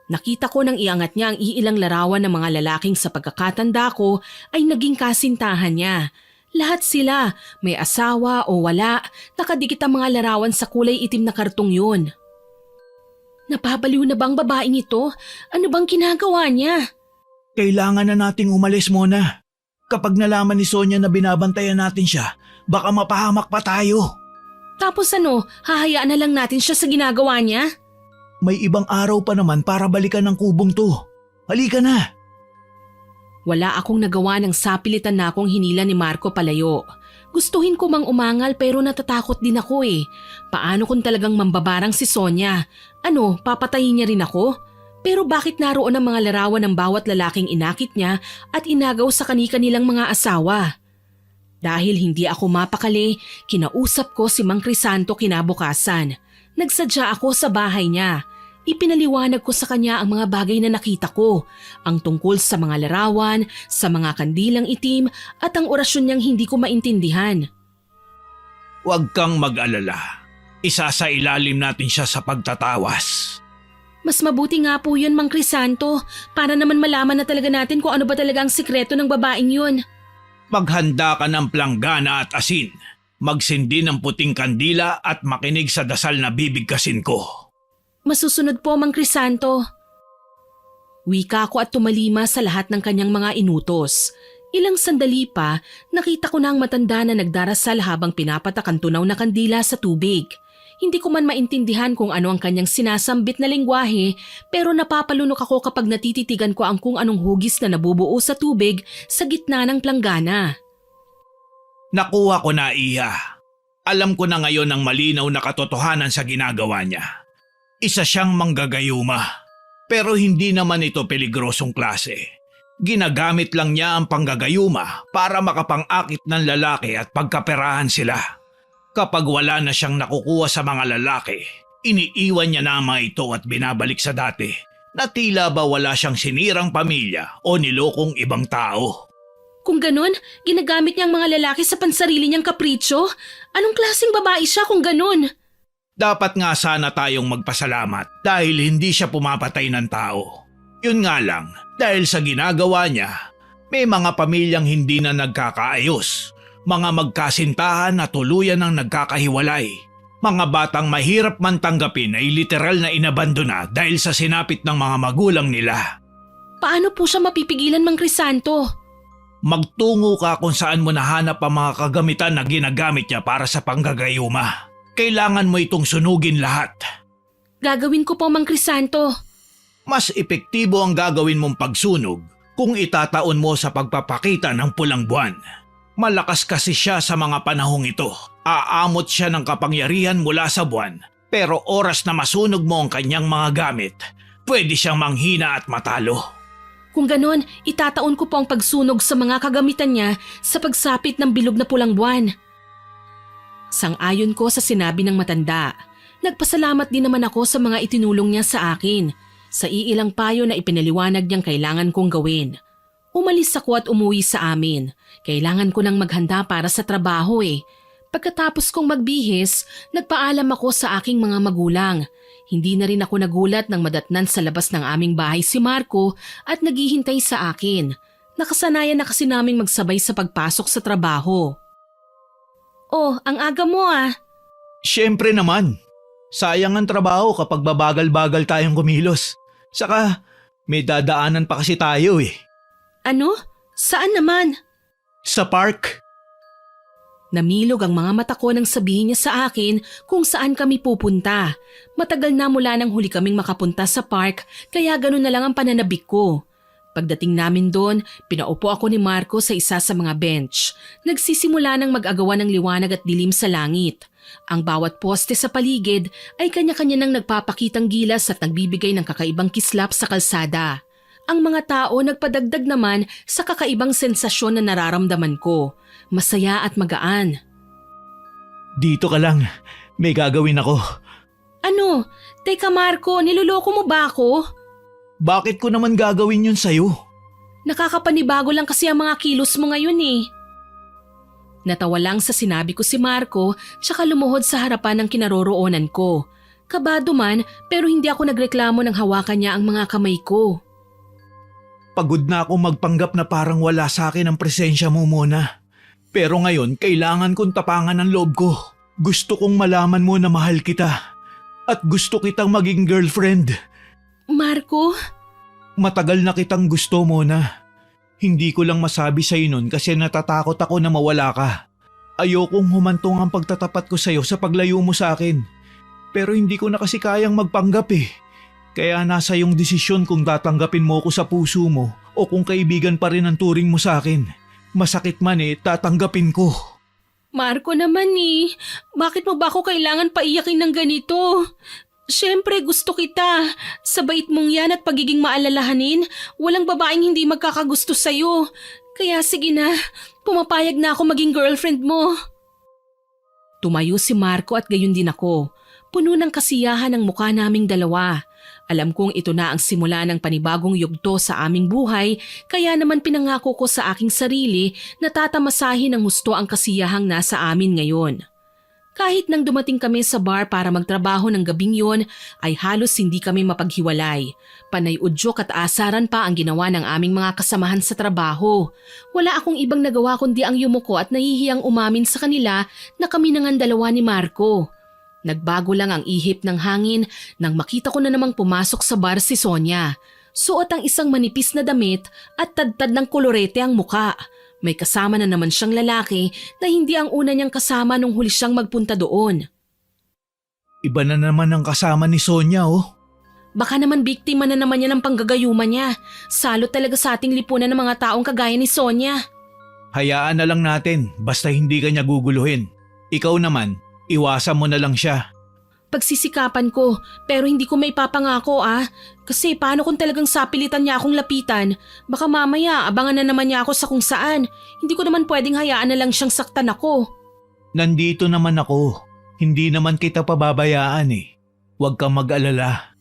Nakita ko nang iangat niya ang iilang larawan ng mga lalaking sa pagkakatanda ko ay naging kasintahan niya. Lahat sila, may asawa o wala, nakadikit ang mga larawan sa kulay itim na kartong yun. Napabaliw na bang babaeng ito? Ano bang ginagawa niya? Kailangan na nating umalis muna. Kapag nalaman ni Sonia na binabantayan natin siya, baka mapahamak pa tayo. Tapos ano, hahayaan na lang natin siya sa ginagawa niya? May ibang araw pa naman para balikan ng kubong to. Halika na. Wala akong nagawa ng sapilitan na akong hinila ni Marco palayo. Gustuhin ko mang umangal pero natatakot din ako eh. Paano kung talagang mambabarang si Sonia? Ano, papatayin niya rin ako? Pero bakit naroon ang mga larawan ng bawat lalaking inakit niya at inagaw sa kani-kanilang mga asawa? Dahil hindi ako mapakali, kinausap ko si Mang Crisanto kinabukasan. Nagsadya ako sa bahay niya. Ipinaliwanag ko sa kanya ang mga bagay na nakita ko, ang tungkol sa mga larawan, sa mga kandilang itim at ang orasyon niyang hindi ko maintindihan. Huwag kang mag-alala. Isasailalim natin siya sa pagtatawas. Mas mabuti nga po yun, Mang Crisanto, para naman malaman na talaga natin kung ano ba talaga ang sikreto ng babaeng yun. Maghanda ka ng planggana at asin. Magsindi ng puting kandila at makinig sa dasal na bibigkasin ko. Masusunod po, Mang Crisanto. Wika ko at tumalima sa lahat ng kanyang mga inutos. Ilang sandali pa, nakita ko na ang matanda na nagdarasal habang pinapatak ang tunaw na kandila sa tubig. Hindi ko man maintindihan kung ano ang kanyang sinasambit na lengguwahe, pero napapalunok ako kapag natititigan ko ang kung anong hugis na nabubuo sa tubig sa gitna ng planggana. Nakuha ko na, Iha. Alam ko na ngayon ang malinaw na katotohanan sa ginagawa niya. Isa siyang manggagayuma. Pero hindi naman ito peligrosong klase. Ginagamit lang niya ang panggagayuma para makapang-akit ng lalaki at pagkaperahan sila. Kapag wala na siyang nakukuha sa mga lalaki, iniiwan niya na ang mga ito at binabalik sa dati na tila ba wala siyang sinirang pamilya o nilokong ibang tao. Kung ganun, ginagamit niya ang mga lalaki sa pansarili niyang kapritsyo? Anong klaseng babae siya kung ganun? Dapat nga sana tayong magpasalamat dahil hindi siya pumapatay ng tao. Yun nga lang, dahil sa ginagawa niya, may mga pamilyang hindi na nagkakaayos, mga magkasintahan na tuluyan ng nagkakahiwalay, mga batang mahirap man tanggapin ay literal na inabandona dahil sa sinapit ng mga magulang nila. Paano po siya mapipigilan, Mang Crisanto? Magtungo ka kung saan mo nahanap ang mga kagamitan na ginagamit niya para sa panggagayuma. Kailangan mo itong sunugin lahat. Gagawin ko po, Mang Crisanto. Mas epektibo ang gagawin mong pagsunog kung itataon mo sa pagpapakita ng pulang buwan. Malakas kasi siya sa mga panahong ito. Aamot siya ng kapangyarihan mula sa buwan. Pero oras na masunog mo ang kanyang mga gamit, pwede siyang manghina at matalo. Kung ganon, itataon ko po ang pagsunog sa mga kagamitan niya sa pagsapit ng bilog na pulang buwan. Sang-ayon ko sa sinabi ng matanda. Nagpasalamat din naman ako sa mga itinulong niya sa akin, sa iilang payo na ipinaliwanag niyang kailangan kong gawin. Umalis ako at umuwi sa amin. Kailangan ko nang maghanda para sa trabaho eh. Pagkatapos kong magbihis, nagpaalam ako sa aking mga magulang. Hindi na rin ako nagulat nang madatnan sa labas ng aming bahay si Marco at naghihintay sa akin. Nakasanayan na kasi naming magsabay sa pagpasok sa trabaho. Oh, ang aga mo ah. Siyempre naman. Sayang ang trabaho kapag babagal-bagal tayong kumilos. Saka may dadaanan pa kasi tayo eh. Ano? Saan naman? Sa park. Namilog ang mga mata ko nang sabihin niya sa akin kung saan kami pupunta. Matagal na mula nang huli kaming makapunta sa park kaya ganun na lang ang pananabik ko. Pagdating namin doon, pinaupo ako ni Marco sa isa sa mga bench. Nagsisimula ng mag-agawan ng liwanag at dilim sa langit. Ang bawat poste sa paligid ay kanya-kanya nang nagpapakitang gilas at nagbibigay ng kakaibang kislap sa kalsada. Ang mga tao nagpadagdag naman sa kakaibang sensasyon na nararamdaman ko. Masaya at magaan. Dito ka lang. May gagawin ako. Ano? Teka Marco, niloloko mo ba ako? Bakit ko naman gagawin yun sa'yo? Nakakapanibago lang kasi ang mga kilos mo ngayon eh. Natawa lang sa sinabi ko si Marco tsaka lumuhod sa harapan ng kinaroroonan ko. Kabado man pero hindi ako nagreklamo nang hawakan niya ang mga kamay ko. Pagod na ako magpanggap na parang wala sa akin ang presensya mo muna. Pero ngayon, kailangan kong tapangan ang loob ko. Gusto kong malaman mo na mahal kita. At gusto kitang maging girlfriend. Marco? Matagal na kitang gusto mo na. Hindi ko lang masabi sa'yo nun kasi natatakot ako na mawala ka. Ayokong humantong ang pagtatapat ko sa'yo sa paglayo mo sa akin. Pero hindi ko na kasi kayang magpanggap eh. Kaya nasa iyong desisyon kung tatanggapin mo ko sa puso mo o kung kaibigan pa rin ang turing mo sa akin. Masakit man eh, tatanggapin ko. Marco naman eh, bakit mo ba ako kailangan paiyakin ng ganito? Siyempre gusto kita. Sa bait mong yan at pagiging maalalahanin, walang babaeng hindi magkakagusto sa'yo. Kaya sige na, pumapayag na ako maging girlfriend mo. Tumayo si Marco at gayon din ako. Puno ng kasiyahan ang mukha naming dalawa. Alam kong ito na ang simula ng panibagong yugto sa aming buhay, kaya naman pinangako ko sa aking sarili na tatamasahin ng husto ang kasiyahang nasa amin ngayon. Kahit nang dumating kami sa bar para magtrabaho ng gabing yon, ay halos hindi kami mapaghiwalay. Panay udyok at asaran pa ang ginawa ng aming mga kasamahan sa trabaho. Wala akong ibang nagawa kundi ang yumuko at nahihiyang umamin sa kanila na kami nangan dalawa ni Marco. Nagbago lang ang ihip ng hangin nang makita ko na namang pumasok sa bar si Sonia. Suot ang isang manipis na damit at tadtad ng kolorete ang muka. May kasama na naman siyang lalaki na hindi ang una niyang kasama nung huli siyang magpunta doon. Iba na naman ang kasama ni Sonia oh. Baka naman biktima na naman niya ng panggagayuma niya. Salot talaga sa ating lipunan ng mga taong kagaya ni Sonia. Hayaan na lang natin basta hindi ka niya guguluhin. Ikaw naman, iwasan mo na lang siya. pagsisikapan ko pero hindi ko may papangako Kasi paano kung talagang sapilitan niya akong lapitan? Baka mamaya abangan na naman niya ako sa kung saan. Hindi ko naman pwedeng hayaan na lang siyang saktan ako. Nandito naman ako. Hindi naman kita pababayaan eh. Huwag kang mag-alala.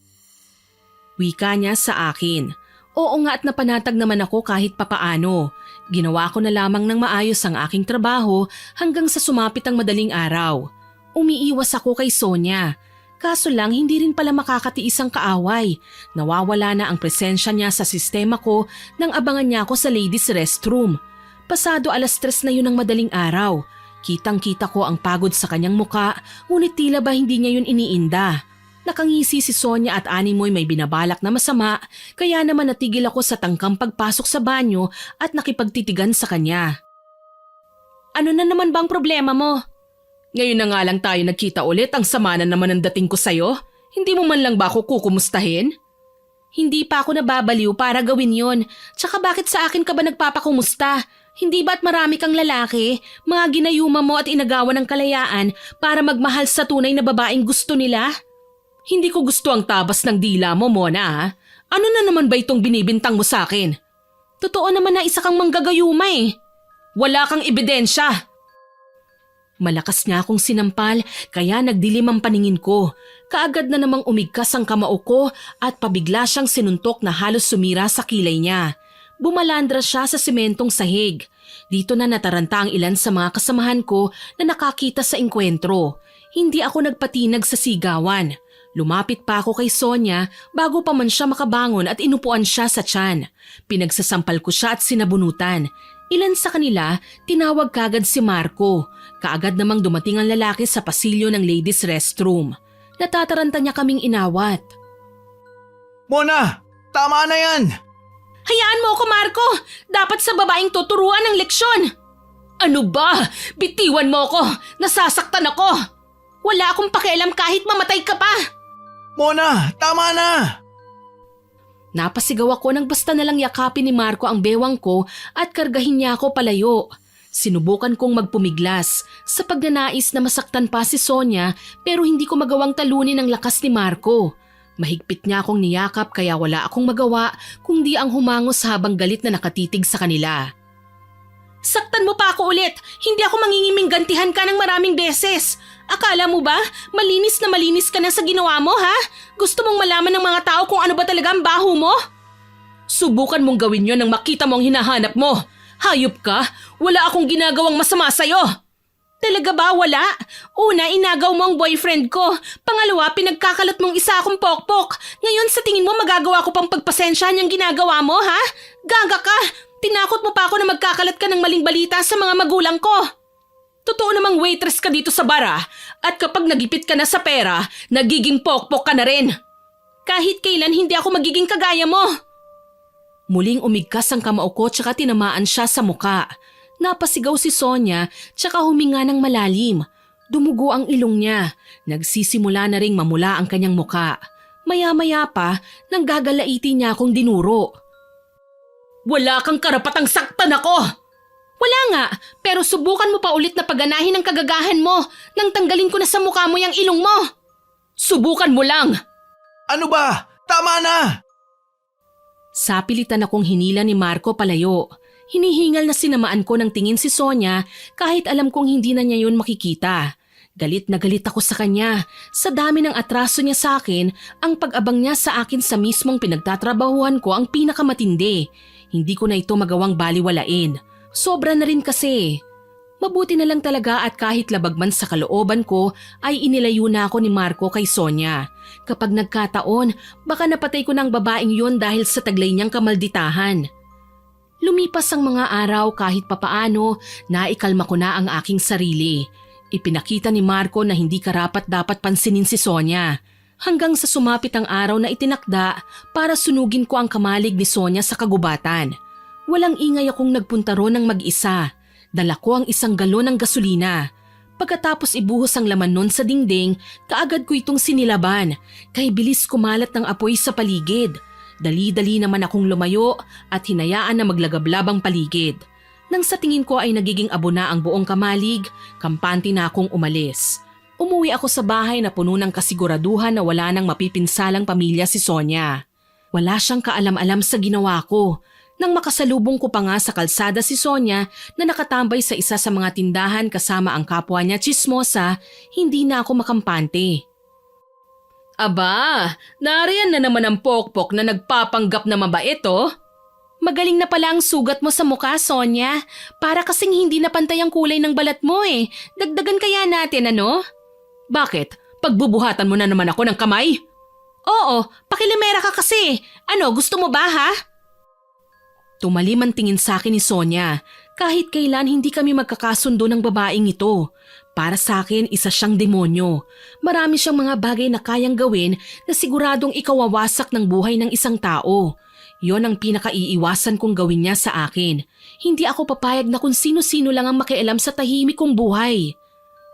Wika niya sa akin. Oo nga at napanatag naman ako kahit papaano. Ginawa ko na lamang ng maayos ang aking trabaho hanggang sa sumapit ang madaling araw. Umiiwas ako kay Sonia. Kaso lang hindi rin pala makakatiis ang kaaway. Nawawala na ang presensya niya sa sistema ko nang abangan niya ako sa ladies restroom. Pasado 3:00 na yun ng madaling araw. Kitang-kita ko ang pagod sa kanyang muka, ngunit tila ba hindi niya yun iniinda. Nakangisi si Sonia at animoy may binabalak na masama, kaya naman natigil ako sa tangkang pagpasok sa banyo at nakipagtitigan sa kanya. Ano na naman bang problema mo? Ngayon na nga lang tayo nagkita ulit, ang sama na naman ang dating ko sa'yo. Hindi mo man lang ba ako kukumustahin? Hindi pa ako nababaliw para gawin yon. Tsaka bakit sa akin ka ba nagpapakumusta? Hindi ba't marami kang lalaki, mga ginayuma mo at inagawan ng kalayaan para magmahal sa tunay na babaeng gusto nila? Hindi ko gusto ang tabas ng dila mo, Mona. Ano na naman ba itong binibintang mo sa akin? Totoo naman na isa kang manggagayuma eh. Wala kang ebidensya. Malakas niya akong sinampal kaya nagdilim ang paningin ko. Kaagad na namang umigkas ang kamao ko at pabigla siyang sinuntok na halos sumira sa kilay niya. Bumalandra siya sa sementong sahig. Dito na nataranta ang ilan sa mga kasamahan ko na nakakita sa engkwentro. Hindi ako nagpatinag sa sigawan. Lumapit pa ako kay Sonia bago pa man siya makabangon at inupuan siya sa tiyan. Pinagsasampal ko siya at sinabunutan. Ilan sa kanila, tinawag kagad si Marco. Kaagad namang dumating ang lalaki sa pasilyo ng ladies restroom. Natataranta niya kaming inawat. Mona! Tama na yan! Hayaan mo ako, Marco! Dapat sa babaeng tuturuan ng leksyon! Ano ba? Bitiwan mo ako! Nasasaktan ako! Wala akong pakialam kahit mamatay ka pa! Mona! Tama na! Napasigaw ako nang basta nalang yakapin ni Marco ang bewang ko at kargahin niya ako palayo. Sinubukan kong magpumiglas sa pagnanais na masaktan pa si Sonia pero hindi ko magawang talunin ang lakas ni Marco. Mahigpit niya akong niyakap kaya wala akong magawa kundi ang humangos habang galit na nakatitig sa kanila. Saktan mo pa ako ulit! Hindi ako mangingiming gantihan ka ng maraming beses! Akala mo ba malinis na malinis ka na sa ginawa mo, ha? Gusto mong malaman ng mga tao kung ano ba talaga ang baho mo? Subukan mong gawin yon nang makita mo ang hinahanap mo. Hayop ka! Wala akong ginagawang masama sa'yo! Talaga ba wala? Una, inagaw mo ang boyfriend ko. Pangalawa, pinagkakalat mong isa akong pokpok. Ngayon sa tingin mo magagawa ko pang pagpasensyahan yung ginagawa mo, ha? Gaga ka! Tinakot mo pa ako na magkakalat ka ng maling balita sa mga magulang ko. Totoo namang waitress ka dito sa bara at kapag nagipit ka na sa pera, nagiging pokpok ka na rin. Kahit kailan hindi ako magiging kagaya mo. Muling umigkas ang kamao ko tsaka tinamaan siya sa muka. Napasigaw si Sonia tsaka huminga ng malalim. Dumugo ang ilong niya. Nagsisimula na ring mamula ang kanyang muka. Maya-maya pa, nang gagalaiti niya akong dinuro. Wala kang karapatang saktan ako! Wala nga, pero subukan mo pa ulit na paganahin ang kagagahan mo nang tanggalin ko na sa mukha mo yung ilong mo. Subukan mo lang! Ano ba? Tama na! Sapilitan akong hinila ni Marco palayo. Hinihingal na sinamaan ko ng tingin si Sonia kahit alam kong hindi na niya yun makikita. Galit na galit ako sa kanya. Sa dami ng atraso niya sa akin, ang pag-abang niya sa akin sa mismong pinagtatrabahuhan ko ang pinakamatindi. Hindi ko na ito magawang baliwalain. Sobra na rin kasi. Mabuti na lang talaga at kahit labagman sa kalooban ko ay inilayo na ako ni Marco kay Sonia. Kapag nagkataon, baka napatay ko ng babaeng yun dahil sa taglay niyang kamalditahan. Lumipas ang mga araw kahit papaano, naikalma ko na ang aking sarili. Ipinakita ni Marco na hindi karapat dapat pansinin si Sonia. Hanggang sa sumapit ang araw na itinakda para sunugin ko ang kamalig ni Sonia sa kagubatan. Walang ingay akong nagpunta ron ng mag-isa. Dala ko ang 1 galon ng gasolina. Pagkatapos ibuhos ang laman nun sa dingding, kaagad ko itong sinilaban. Kay bilis kumalat ng apoy sa paligid. Dali-dali naman akong lumayo at hinayaan na maglagablab ang paligid. Nang sa tingin ko ay nagiging abo na ang buong kamalig, kampante na akong umalis. Umuwi ako sa bahay na puno ng kasiguraduhan na wala nang mapipinsalang pamilya si Sonia. Wala siyang kaalam-alam sa ginawa ko. Nang makasalubong ko pa nga sa kalsada si Sonia na nakatambay sa isa sa mga tindahan kasama ang kapwa niya tsismosa, hindi na ako makampante. Aba, nariyan na naman ang pokpok na nagpapanggap na mabait oh. Magaling na pala ang sugat mo sa mukha, Sonia. Para kasing hindi na pantay ang kulay ng balat mo eh. Dagdagan kaya natin ano? Bakit? Pagbubuhatan mo na naman ako ng kamay? Oo, pakilimera ka kasi. Ano, gusto mo ba ha? Tumalim ang tingin sa akin ni Sonia. Kahit kailan hindi kami magkakasundo ng babaeng ito. Para sa akin, isa siyang demonyo. Marami siyang mga bagay na kayang gawin na siguradong ikawawasak ng buhay ng isang tao. Yon ang pinakaiiwasan kong gawin niya sa akin. Hindi ako papayag na kung sino-sino lang ang makialam sa tahimik kong buhay.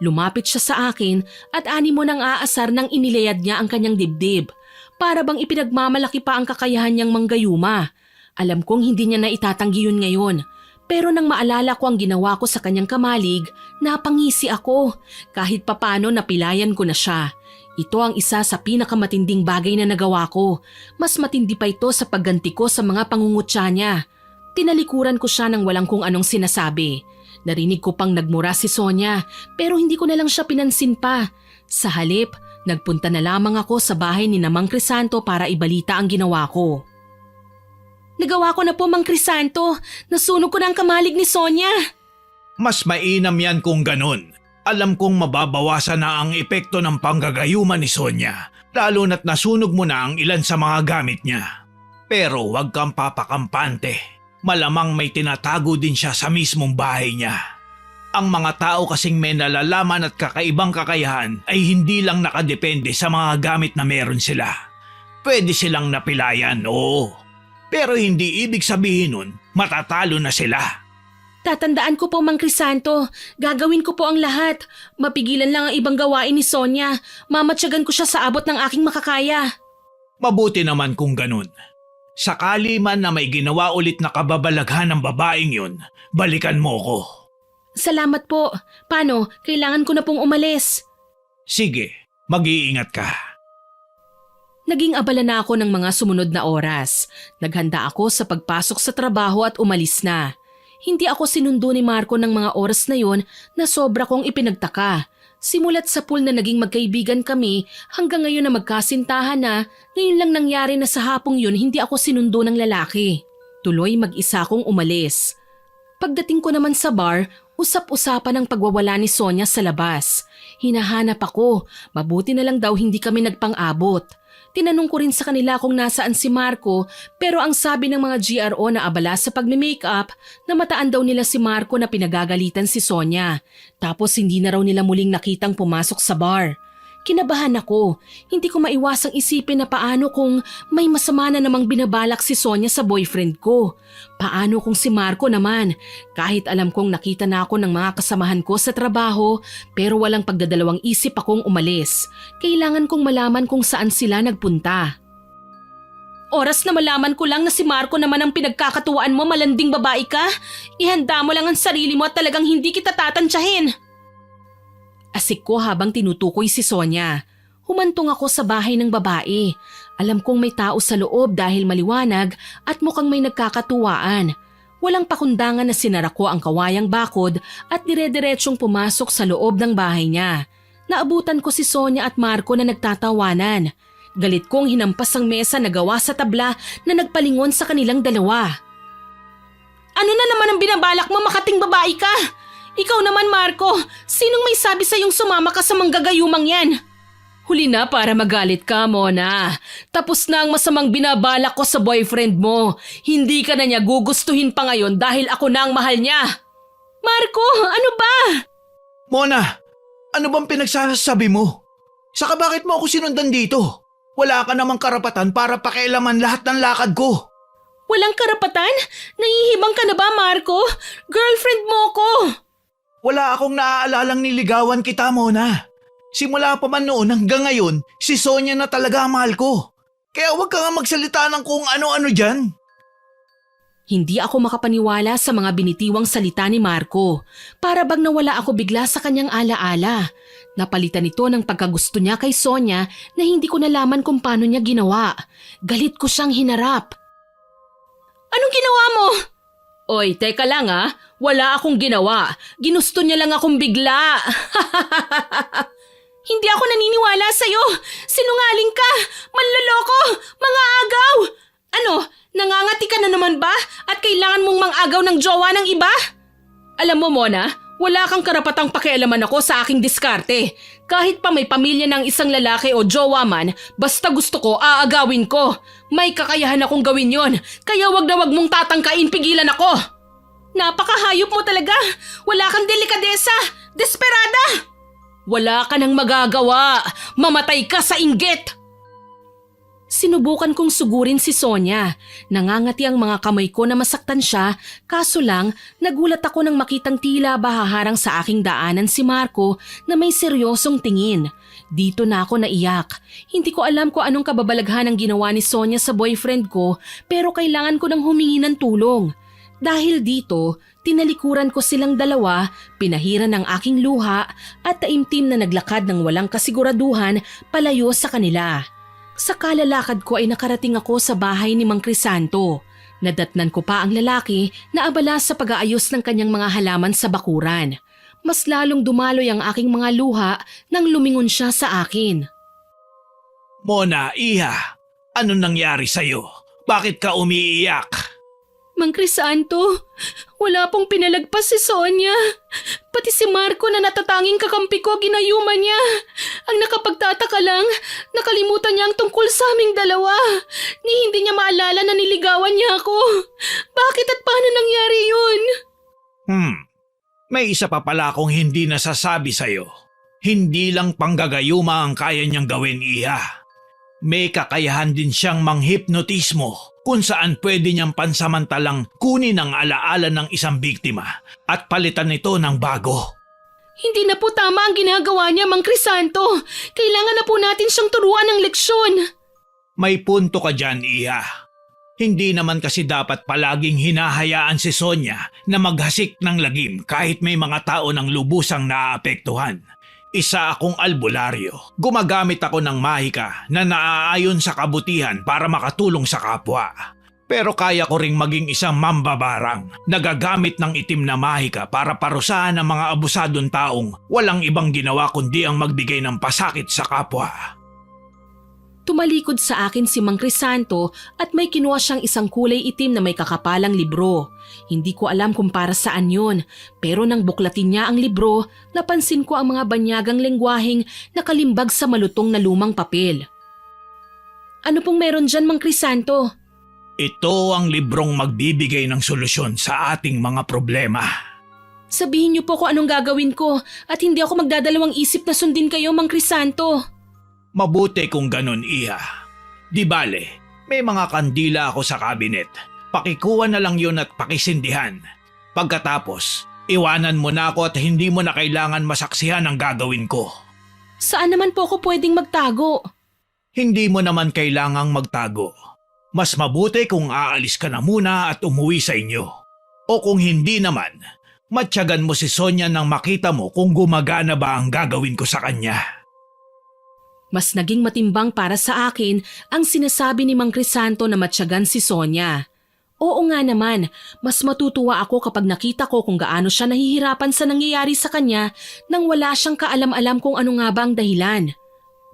Lumapit siya sa akin at animo nang aasar nang inilayad niya ang kanyang dibdib. Para bang ipinagmamalaki pa ang kakayahan niyang manggayuma. Alam kong hindi niya na itatanggi yun ngayon. Pero nang maalala ko ang ginawa ko sa kanyang kamalig, napangisi ako. Kahit papano napilayan ko na siya. Ito ang isa sa pinakamatinding bagay na nagawa ko. Mas matindi pa ito sa pagganti ko sa mga pangungutya niya. Tinalikuran ko siya nang walang kung anong sinasabi. Narinig ko pang nagmura si Sonia pero hindi ko na lang siya pinansin pa. Sa halip, nagpunta na lamang ako sa bahay ni Mang Crisanto para ibalita ang ginawa ko. Nagawa ko na po, Mang Crisanto. Nasunog ko na ang kamalig ni Sonia. Mas mainam yan kung ganun. Alam kong mababawasan na ang epekto ng panggagayuma ni Sonia, lalo na't nasunog mo na ang ilan sa mga gamit niya. Pero huwag kang papakampante. Malamang may tinatago din siya sa mismong bahay niya. Ang mga tao kasing may nalalaman at kakaibang kakayahan ay hindi lang nakadepende sa mga gamit na meron sila. Pwede silang napilayan, oo. Pero hindi ibig sabihin nun, matatalo na sila. Tatandaan ko po, Mang Crisanto. Gagawin ko po ang lahat. Mapigilan lang ang ibang gawain ni Sonia. Mamatyagan ko siya sa abot ng aking makakaya. Mabuti naman kung ganun. Sakali man na may ginawa ulit na kababalaghan ng babaeng yun, balikan mo ko. Salamat po. Paano? Kailangan ko na pong umalis. Sige, mag-iingat ka. Naging abala na ako ng mga sumunod na oras. Naghanda ako sa pagpasok sa trabaho at umalis na. Hindi ako sinundo ni Marco ng mga oras na yon na sobra kong ipinagtaka. Simulat sa pool na naging magkaibigan kami hanggang ngayon na magkasintahan na, ngayon lang nangyari na sa hapong yun hindi ako sinundo ng lalaki. Tuloy mag-isa akong umalis. Pagdating ko naman sa bar, usap-usapan ang pagwawala ni Sonia sa labas. Hinahanap ako, mabuti na lang daw hindi kami nagpang-abot. Tinanong ko rin sa kanila kung nasaan si Marco pero ang sabi ng mga GRO na abala sa pagme-makeup na mataan daw nila si Marco na pinagagalitan si Sonia. Tapos hindi na raw nila muling nakitang pumasok sa bar. Kinabahan ako. Hindi ko maiwasang isipin na paano kung may masama na namang binabalak si Sonia sa boyfriend ko. Paano kung si Marco naman? Kahit alam kong nakita na ako ng mga kasamahan ko sa trabaho pero walang pagdadalawang isip akong umalis. Kailangan kong malaman kung saan sila nagpunta. Oras na malaman ko lang na si Marco naman ang pinagkakatuwaan mo, malanding babae ka. Ihanda mo lang ang sarili mo at talagang hindi kita tatantyahin. Asik ko habang tinutukoy si Sonia. Humantong ako sa bahay ng babae. Alam kong may tao sa loob dahil maliwanag at mukhang may nagkakatuwaan. Walang pakundangan na sinara ko ang kawayang bakod at dire-diretsyong pumasok sa loob ng bahay niya. Naabutan ko si Sonia at Marco na nagtatawanan. Galit kong hinampas ang mesa na gawa sa tabla na nagpalingon sa kanilang dalawa. Ano na naman ang binabalak mo, makating babae ka? Ikaw naman, Marco, sinong may sabi sa iyong sumama ka sa manggagayumang yan? Huli na para magalit ka, Mona. Tapos na ang masamang binabalak ko sa boyfriend mo. Hindi ka na niya gugustuhin pa ngayon dahil ako na ang mahal niya. Marco, ano ba? Mona, ano bang pinagsasabi mo? Saka bakit mo ako sinundan dito? Wala ka namang karapatan para pakialaman lahat ng lakad ko. Walang karapatan? Nahihibang ka na ba, Marco? Girlfriend mo ko. Wala akong naaalalang niligawan kita, Mona. Simula pa man noon hanggang ngayon, si Sonia na talaga ang mahal ko. Kaya huwag ka nga magsalita ng kung ano-ano dyan. Hindi ako makapaniwala sa mga binitiwang salita ni Marco. Para bang nawala ako bigla sa kanyang alaala. Napalitan ito ng pagkagusto niya kay Sonia na hindi ko nalaman kung paano niya ginawa. Galit ko siyang hinarap. Anong ginawa mo? Oy, teka lang ah. Wala akong ginawa. Ginusto niya lang akong bigla. Hindi ako naniniwala sa'yo. Sinungaling ka. Manloloko. Mga agaw. Ano, nangangati ka na naman ba? At kailangan mong mang-agaw ng jowa ng iba? Alam mo, Mona, wala kang karapatang pakialaman ako sa aking diskarte. Kahit pa may pamilya ng isang lalaki o jowa man, basta gusto ko, aagawin ko. May kakayahan akong gawin yon, kaya wag na wag mong tatangkain, pigilan ako. Napakahayop mo talaga. Wala kang delikadesa. Desperada. Wala ka nang magagawa. Mamatay ka sa inggit. Sinubukan kong sugurin si Sonia. Nangangati ang mga kamay ko na masaktan siya, kaso lang nagulat ako nang makitang tila bahaharang sa aking daanan si Marco na may seryosong tingin. Dito na ako naiyak. Hindi ko alam kung anong kababalaghan ang ginawa ni Sonia sa boyfriend ko, pero kailangan ko nang humingi ng tulong. Dahil dito, tinalikuran ko silang dalawa, pinahiran ng aking luha at taimtim na naglakad ng walang kasiguraduhan palayo sa kanila. Sa kalalakad ko ay nakarating ako sa bahay ni Mang Crisanto. Nadatnan ko pa ang lalaki na abala sa pag-aayos ng kanyang mga halaman sa bakuran. Mas lalong dumaloy ang aking mga luha nang lumingon siya sa akin. Mona, Iha, ano nangyari sa'yo? Bakit ka umiiyak? Mang Crisanto, wala pong pinalagpas si Sonia. Pati si Marco na natatanging kakampi ko, ginayuma niya. Ang nakapagtataka lang, nakalimutan niya ang tungkol sa aming dalawa. Ni hindi niya maalala na niligawan niya ako. Bakit at paano nangyari yun? May isa pa pala akong hindi nasasabi sa'yo. Hindi lang panggagayuma ang kaya niyang gawin, Iha. May kakayahan din siyang manghipnotismo kung saan pwede niyang pansamantalang kunin ang alaala ng isang biktima at palitan ito ng bago. Hindi na po tama ang ginagawa niya, Mang Crisanto. Kailangan na po natin siyang turuan ng leksyon. May punto ka dyan, Iha. Hindi naman kasi dapat palaging hinahayaan si Sonia na maghasik ng lagim kahit may mga tao ng lubusang naaapektuhan. Isa akong albularyo. Gumagamit ako ng mahika na naaayon sa kabutihan para makatulong sa kapwa. Pero kaya ko ring maging isang mambabarang, nagagamit ng itim na mahika para parusahan ang mga abusadong taong walang ibang ginawa kundi ang magbigay ng pasakit sa kapwa. Tumalikod sa akin si Mang Crisanto at may kinuha siyang isang kulay itim na may kakapalang libro. Hindi ko alam kung para saan yun, pero nang buklatin niya ang libro, napansin ko ang mga banyagang lengguaheng nakalimbag sa malutong na lumang papel. Ano pong meron dyan, Mang Crisanto? Ito ang librong magbibigay ng solusyon sa ating mga problema. Sabihin niyo po kung anong gagawin ko at hindi ako magdadalawang isip na sundin kayo, Mang Crisanto. Mabuti kung ganun, Iha. Di bale, may mga kandila ako sa kabinet. Pakikuha na lang yun at pakisindihan. Pagkatapos, iwanan mo na ako at hindi mo na kailangan masaksihan ang gagawin ko. Saan naman po ako pwedeng magtago? Hindi mo naman kailangang magtago. Mas mabuti kung aalis ka na muna at umuwi sa inyo. O kung hindi naman, matyagan mo si Sonia nang makita mo kung gumagana ba ang gagawin ko sa kanya. Mas naging matimbang para sa akin ang sinasabi ni Mang Crisanto na matyagan si Sonia. Oo nga naman, mas matutuwa ako kapag nakita ko kung gaano siya nahihirapan sa nangyayari sa kanya nang wala siyang kaalam-alam kung ano nga ba ang dahilan.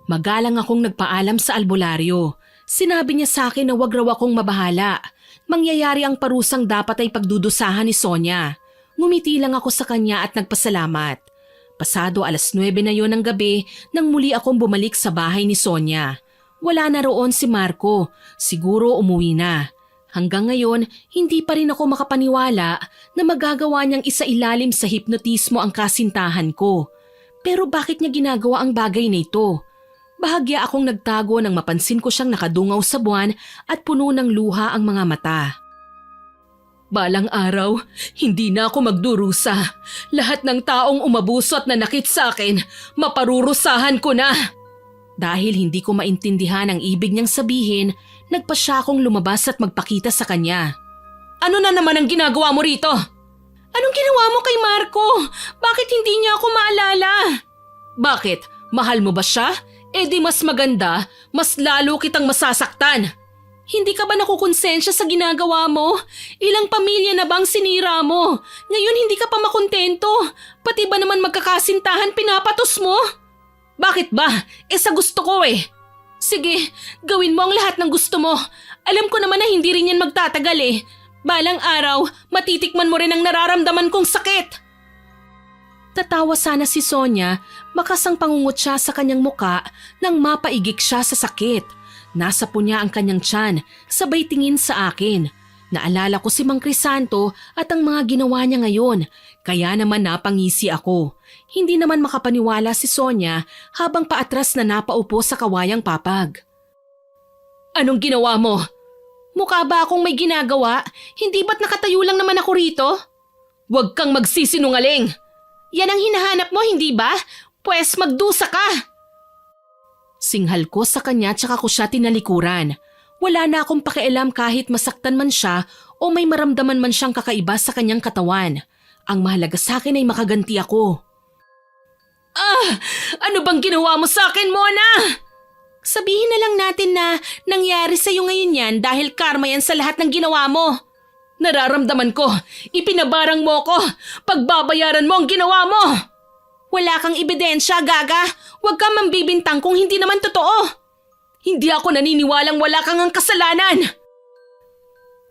Magalang akong nagpaalam sa albularyo. Sinabi niya sa akin na wag raw akong mabahala. Mangyayari ang parusang dapat ay pagdudusahan ni Sonia. Ngumiti lang ako sa kanya at nagpasalamat. Pasado 9:00 na yon ng gabi nang muli akong bumalik sa bahay ni Sonia. Wala na roon si Marco. Siguro umuwi na. Hanggang ngayon, hindi pa rin ako makapaniwala na magagawa niyang isailalim sa hipnotismo ang kasintahan ko. Pero bakit niya ginagawa ang bagay na ito? Bahagya akong nagtago nang mapansin ko siyang nakadungaw sa buwan at puno ng luha ang mga mata. Balang araw, hindi na ako magdurusa. Lahat ng taong umabuso at nanakit sa akin, maparurusahan ko na. Dahil hindi ko maintindihan ang ibig niyang sabihin, nagpa siya akong lumabas at magpakita sa kanya. Ano na naman ang ginagawa mo rito? Anong ginawa mo kay Marco? Bakit hindi niya ako maalala? Bakit? Mahal mo ba siya? Eh di mas maganda, mas lalo kitang masasaktan. Hindi ka ba nakukonsensya sa ginagawa mo? Ilang pamilya na bang sinira mo? Ngayon hindi ka pa makontento. Pati ba naman magkakasintahan pinapatos mo? Bakit ba? Eh sa gusto ko eh. Sige, gawin mo ang lahat ng gusto mo. Alam ko naman na hindi rin yan magtatagal eh. Balang araw, matitikman mo rin ang nararamdaman kong sakit. Tatawa sana si Sonia, makasang pangungot siya sa kanyang muka nang mapaigik siya sa sakit. Nasa po niya ang kanyang tiyan, sabay tingin sa akin. Naalala ko si Mang Crisanto at ang mga ginawa niya ngayon, kaya naman napangisi ako. Hindi naman makapaniwala si Sonia habang paatras na napaupo sa kawayang papag. Anong ginawa mo? Mukha ba akong may ginagawa? Hindi ba't nakatayo lang naman ako rito? Huwag kang magsisinungaling! Yan ang hinahanap mo, hindi ba? Pwes magdusa ka! Singhal ko sa kanya tsaka ko siya tinalikuran. Wala na akong pakialam kahit masaktan man siya o may maramdaman man siyang kakaiba sa kanyang katawan. Ang mahalaga sa akin ay makaganti ako. Ano bang ginawa mo sa akin, Mona? Sabihin na lang natin na nangyari sa'yo ngayon yan dahil karma yan sa lahat ng ginawa mo. Nararamdaman ko, ipinabarang mo ko, pagbabayaran mo ang ginawa mo. Wala kang ebidensya, Gaga. Huwag kang mambibintang kung hindi naman totoo. Hindi ako naniniwalang wala kang ang kasalanan.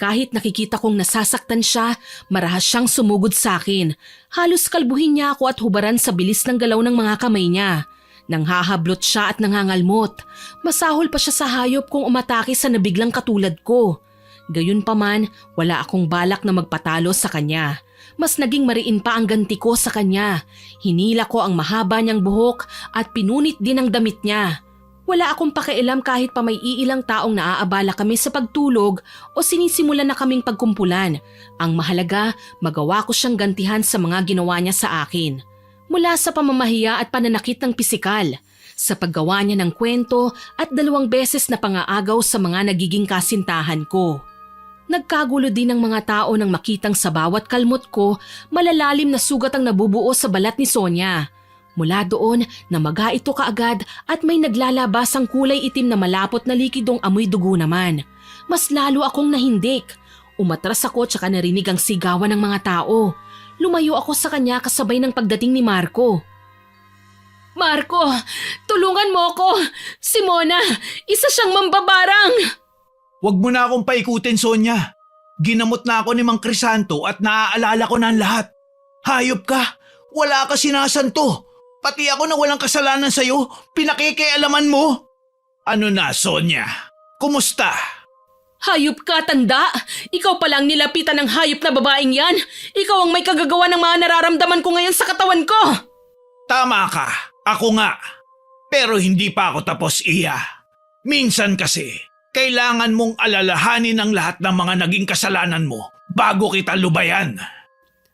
Kahit nakikita kong nasasaktan siya, marahas siyang sumugod sa akin. Halos kalbuhin niya ako at hubaran sa bilis ng galaw ng mga kamay niya. Nanghahablot siya at nangangalmot. Masahol pa siya sa hayop kung umatake sa nabiglang katulad ko. Gayunpaman, wala akong balak na magpatalo sa kanya. Mas naging mariin pa ang ganti ko sa kanya. Hinila ko ang mahaba niyang buhok at pinunit din ang damit niya. Wala akong pakialam kahit pa may iilang taong naaabala kami sa pagtulog o sinisimulan na kaming pagkumpulan. Ang mahalaga, magawa ko siyang gantihan sa mga ginawa niya sa akin. Mula sa pamamahiya at pananakit ng pisikal, sa paggawa niya ng kwento at 2 beses na pangaagaw sa mga nagiging kasintahan ko. Nagkagulo din ng mga tao nang makitang sa bawat kalmot ko, malalalim na sugat ang nabubuo sa balat ni Sonia. Mula doon, namaga ito kaagad at may naglalabasang kulay itim na malapot na likidong amoy dugo naman. Mas lalo akong nahindik. Umatras ako tsaka narinig ang sigawan ng mga tao. Lumayo ako sa kanya kasabay ng pagdating ni Marco. Marco, tulungan mo ako! Si Mona, isa siyang mambabarang! Huwag mo na akong paikutin, Sonia. Ginamot na ako ni Mang Crisanto at naaalala ko na ang lahat. Hayop ka! Wala ka sinasanto! Pati ako na walang kasalanan sa'yo, pinakikialaman mo! Ano na, Sonia? Kumusta? Hayop ka, tanda! Ikaw palang nilapitan ng hayop na babaeng yan! Ikaw ang may kagagawa ng mga nararamdaman ko ngayon sa katawan ko! Tama ka, ako nga. Pero hindi pa ako tapos, Iya. Minsan kasi, kailangan mong alalahanin ang lahat ng mga naging kasalanan mo bago kita lubayan.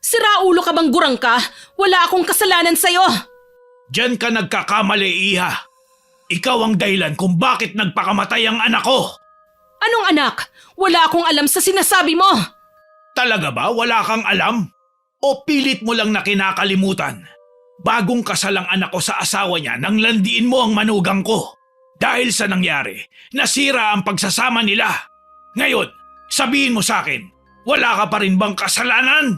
Siraulo ka bang gurang ka? Wala akong kasalanan sa'yo! Diyan ka nagkakamali, Iha. Ikaw ang dahilan kung bakit nagpakamatay ang anak ko. Anong anak? Wala akong alam sa sinasabi mo! Talaga ba wala kang alam? O pilit mo lang na kinakalimutan? Bagong kasal ang anak ko sa asawa niya nang landiin mo ang manugang ko. Dahil sa nangyari, nasira ang pagsasama nila. Ngayon, sabihin mo sa akin, wala ka pa rin bang kasalanan?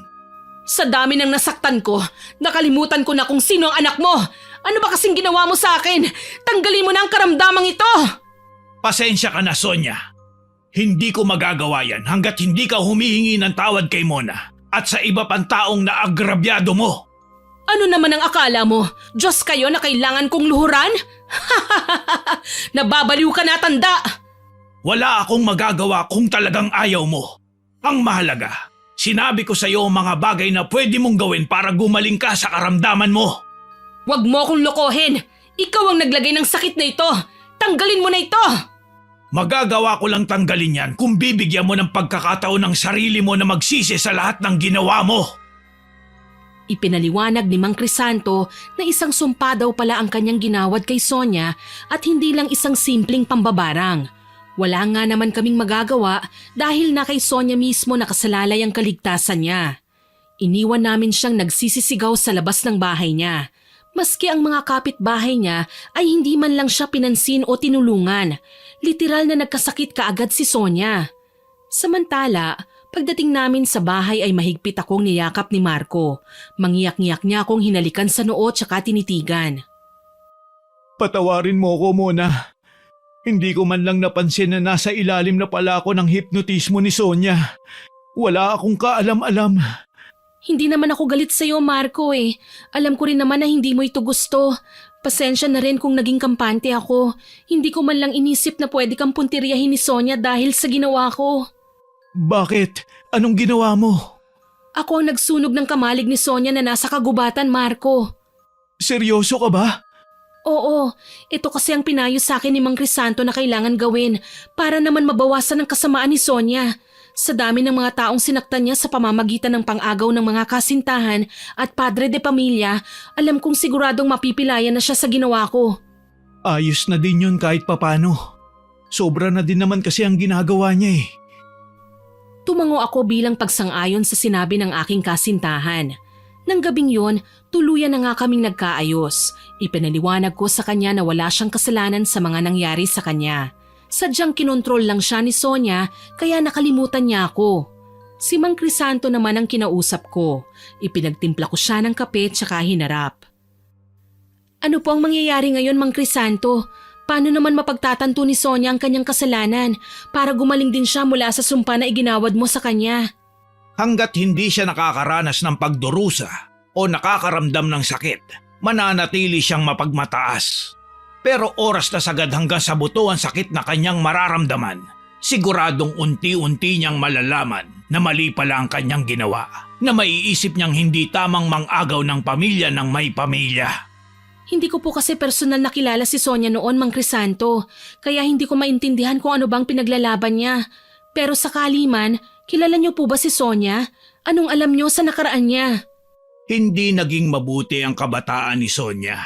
Sa dami ng nasaktan ko, nakalimutan ko na kung sino ang anak mo. Ano ba kasing ginawa mo sa akin? Tanggalin mo na ang karamdamang ito! Pasensya ka na, Sonia. Hindi ko magagawa yan hanggat hindi ka humihingi ng tawad kay Mona at sa iba pang taong naagrabyado mo. Ano naman ang akala mo? Diyos kayo na kailangan kong luhuran? Nababaliw ka na, tanda! Wala akong magagawa kung talagang ayaw mo. Ang mahalaga, sinabi ko sa iyo ang mga bagay na pwede mong gawin para gumaling ka sa karamdaman mo. Huwag mo akong lokohin! Ikaw ang naglagay ng sakit na ito! Tanggalin mo na ito! Magagawa ko lang tanggalin yan kung bibigyan mo ng pagkakataon ng sarili mo na magsisi sa lahat ng ginawa mo. Ipinaliwanag ni Mang Crisanto na isang sumpa daw pala ang kanyang ginawad kay Sonia at hindi lang isang simpleng pambabarang. Wala nga naman kaming magagawa dahil na kay Sonia mismo nakasalalay ang kaligtasan niya. Iniwan namin siyang nagsisisigaw sa labas ng bahay niya. Maski ang mga kapitbahay niya ay hindi man lang siya pinansin o tinulungan. Literal na nagkasakit kaagad si Sonia. Samantala, pagdating namin sa bahay ay mahigpit akong niyakap ni Marco. Mangiyak-ngiyak niya akong hinalikan sa noo tsaka tinitigan. Patawarin mo ko muna. Hindi ko man lang napansin na nasa ilalim na pala ako ng hipnotismo ni Sonia. Wala akong kaalam-alam. Hindi naman ako galit sa'yo, Marco eh. Alam ko rin naman na hindi mo ito gusto. Pasensya na rin kung naging kampante ako. Hindi ko man lang inisip na pwede kang puntiryahin ni Sonia dahil sa ginawa ko. Bakit? Anong ginawa mo? Ako ang nagsunog ng kamalig ni Sonia na nasa kagubatan, Marco. Seryoso ka ba? Oo, ito kasi ang pinayo sa akin ni Mang Crisanto na kailangan gawin para naman mabawasan ang kasamaan ni Sonia. Sa dami ng mga taong sinaktan niya sa pamamagitan ng pang-agaw ng mga kasintahan at padre de pamilya, alam kong siguradong mapipilayan na siya sa ginawa ko. Ayos na din yun kahit papano. Sobra na din naman kasi ang ginagawa niya eh. Tumango ako bilang pagsang-ayon sa sinabi ng aking kasintahan. Nang gabing yon, tuluyan na nga kaming nagkaayos. Ipinaliwanag ko sa kanya na wala siyang kasalanan sa mga nangyari sa kanya. Sadyang kinontrol lang siya ni Sonia kaya nakalimutan niya ako. Si Mang Crisanto naman ang kinausap ko. Ipinagtimpla ko siya ng kape tsaka hinarap. Ano po ang mangyayari ngayon, Mang Crisanto? Paano naman mapagtatanto ni Sonia ang kanyang kasalanan para gumaling din siya mula sa sumpa na iginawad mo sa kanya? Hanggat hindi siya nakakaranas ng pagdurusa o nakakaramdam ng sakit, mananatili siyang mapagmataas. Pero oras na sagad hanggang sa buto ang sakit na kanyang mararamdaman, siguradong unti-unti niyang malalaman na mali pala ang kanyang ginawa, na maiisip niyang hindi tamang mang-agaw ng pamilya ng may pamilya. Hindi ko po kasi personal nakilala si Sonia noon, Mang Crisanto, kaya hindi ko maintindihan kung ano bang pinaglalaban niya. Pero sakali man, kilala niyo po ba si Sonia? Anong alam niyo sa nakaraan niya? Hindi naging mabuti ang kabataan ni Sonia.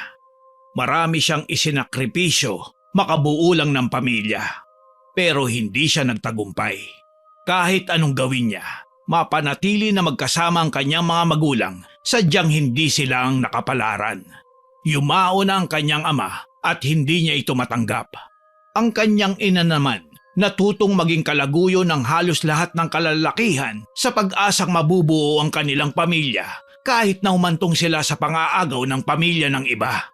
Marami siyang isinakripisyo, makabuo lang ng pamilya. Pero hindi siya nagtagumpay. Kahit anong gawin niya, mapanatili na magkasama ang kanyang mga magulang, sadyang hindi sila ang nakapalaran. Yumao na ang kanyang ama at hindi niya ito matanggap. Ang kanyang ina naman, natutong maging kalaguyo ng halos lahat ng kalalakihan sa pag-asang mabubuo ang kanilang pamilya kahit na humantong sila sa pang-aagaw ng pamilya ng iba.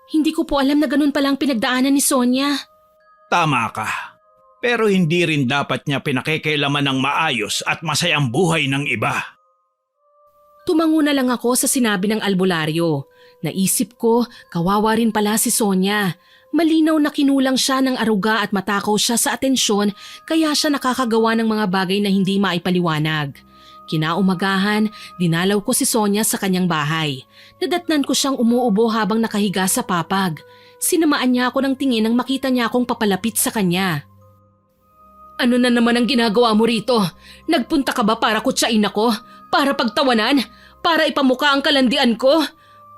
Hindi ko po alam na ganun palang pinagdaanan ni Sonia. Tama ka. Pero hindi rin dapat niya pinakikailaman ng maayos at masayang buhay ng iba. Tumango na lang ako sa sinabi ng albularyo. Naisip ko, kawawa rin pala si Sonia. Malinaw na kinulang siya ng aruga at matakaw siya sa atensyon kaya siya nakakagawa ng mga bagay na hindi maipaliwanag. Kinaumagahan, dinalaw ko si Sonia sa kanyang bahay. Nadatnan ko siyang umuubo habang nakahiga sa papag. Sinamaan niya ako ng tingin nang makita niya akong papalapit sa kanya. Ano na naman ang ginagawa mo rito? Nagpunta ka ba para kutsain ako? Para pagtawanan? Para ipamuka ang kalandian ko?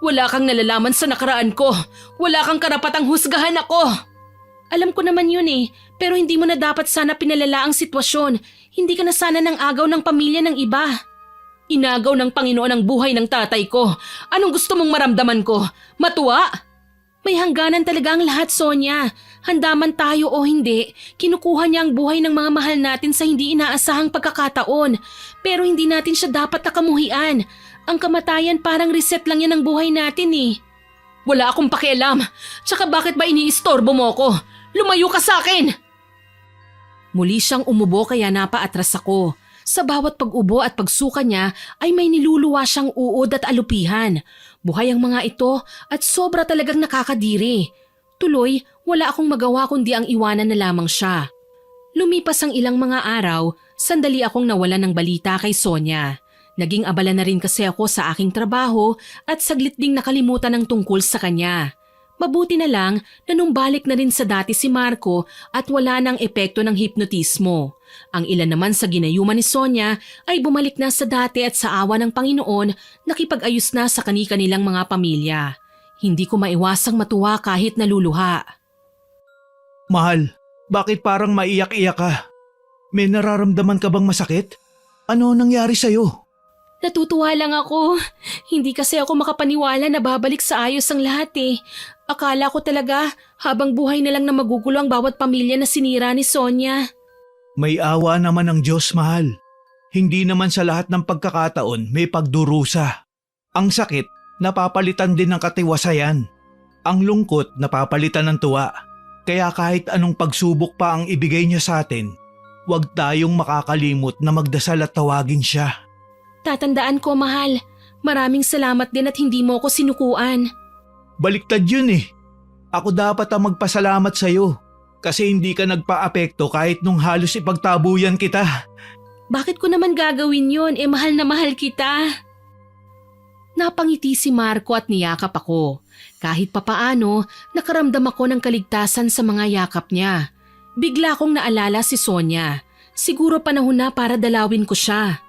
Wala kang nalalaman sa nakaraan ko. Wala kang karapatang husgahan ako. Alam ko naman yun eh, pero hindi mo na dapat sana pinalala ang sitwasyon. Hindi ka na sana nang agaw ng pamilya ng iba. Inagaw ng Panginoon ang buhay ng tatay ko. Anong gusto mong maramdaman ko? Matuwa? May hangganan talaga ang lahat, Sonia. Handa man tayo o hindi, kinukuha niya ang buhay ng mga mahal natin sa hindi inaasahang pagkakataon. Pero hindi natin siya dapat nakamuhian. Ang kamatayan parang reset lang yan ng buhay natin eh. Wala akong pakialam. Tsaka bakit ba iniistorbo mo ko? Lumayo ka sa akin! Muli siyang umubo kaya napaatras ako. Sa bawat pag-ubo at pagsuka niya ay may niluluwa siyang uod at alupihan. Buhay ang mga ito at sobra talagang nakakadiri. Tuloy, wala akong magawa kundi ang iwanan na lamang siya. Lumipas ang ilang mga araw, sandali akong nawalan ng balita kay Sonia. Naging abala na rin kasi ako sa aking trabaho at saglit ding nakalimutan ang tungkol sa kanya. Mabuti na lang na nung balik na rin sa dati si Marco at wala nang epekto ng hipnotismo. Ang ilan naman sa ginayuman ni Sonia ay bumalik na sa dati at sa awa ng Panginoon nakipag-ayos na sa kani-kanilang mga pamilya. Hindi ko maiwasang matuwa kahit naluluha. Mahal, bakit parang maiyak-iyak ka? May nararamdaman ka bang masakit? Ano nangyari sa'yo? Natutuwa lang ako. Hindi kasi ako makapaniwala na babalik sa ayos ang lahat eh. Akala ko talaga habang buhay na lang na magugulo ang bawat pamilya na sinira ni Sonia. May awa naman ng Diyos, mahal. Hindi naman sa lahat ng pagkakataon may pagdurusa. Ang sakit, napapalitan din ng katiwasayan. Ang lungkot, napapalitan ng tuwa. Kaya kahit anong pagsubok pa ang ibigay niya sa atin, huwag tayong makakalimot na magdasal at tawagin siya. Tatandaan ko, mahal. Maraming salamat din at hindi mo ako sinukuan. Baliktad yun eh. Ako dapat ang magpasalamat sa'yo. Kasi hindi ka nagpa-apekto kahit nung halos ipagtabuyan kita. Bakit ko naman gagawin yon? Mahal na mahal kita. Napangiti si Marco at niyakap ako. Kahit papaano, nakaramdam ako ng kaligtasan sa mga yakap niya. Bigla kong naalala si Sonia. Siguro panahon na para dalawin ko siya.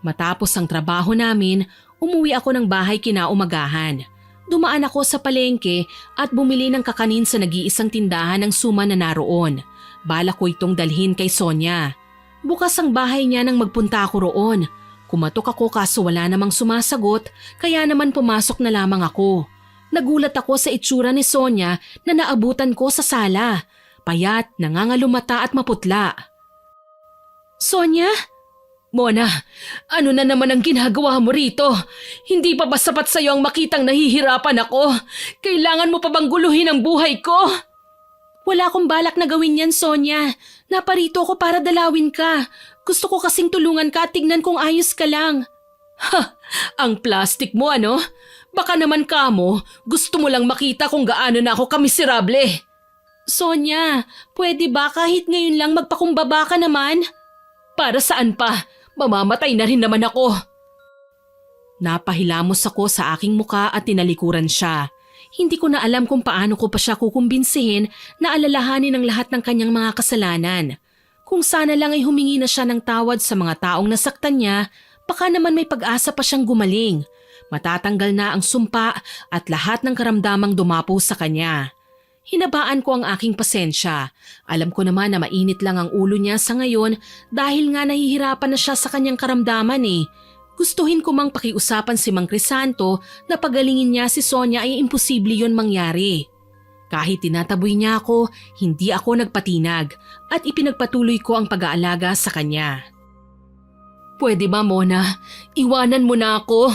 Matapos ang trabaho namin, umuwi ako ng bahay kinaumagahan. Dumaan ako sa palengke at bumili ng kakanin sa nag-iisang tindahan ng suma na naroon. Balak ko itong dalhin kay Sonia. Bukas ang bahay niya nang magpunta ako roon. Kumatok ako kaso wala namang sumasagot, kaya naman pumasok na lamang ako. Nagulat ako sa itsura ni Sonia na naabutan ko sa sala. Payat, nangangalumata at maputla. Sonia? Mona, ano na naman ang ginagawa mo rito? Hindi pa ba sapat sa'yo ang makitang nahihirapan ako? Kailangan mo pa bang guluhin ang buhay ko? Wala akong balak na gawin yan, Sonia. Naparito ako para dalawin ka. Gusto ko kasing tulungan ka at tignan kung ayos ka lang. Ha! Ang plastic mo ano? Baka naman kamo, gusto mo lang makita kung gaano na ako kamiserable. Sonia, pwede ba kahit ngayon lang magpakumbaba ka naman? Para saan pa? Mamamatay na rin naman ako. Napahilamos ako sa aking muka at tinalikuran siya. Hindi ko na alam kung paano ko pa siya kukumbinsihin na alalahanin ang lahat ng kanyang mga kasalanan. Kung sana lang ay humingi na siya ng tawad sa mga taong nasaktan niya, baka naman may pag-asa pa siyang gumaling. Matatanggal na ang sumpa at lahat ng karamdamang dumapo sa kanya. Hinabaan ko ang aking pasensya. Alam ko naman na mainit lang ang ulo niya sa ngayon dahil nga nahihirapan na siya sa kanyang karamdaman eh. Gustuhin ko mang pakiusapan si Mang Crisanto na pagalingin niya si Sonia ay imposible yon mangyari. Kahit tinataboy niya ako, hindi ako nagpatinag at ipinagpatuloy ko ang pag-aalaga sa kanya. Pwede ba, Mona? Iwanan mo na ako.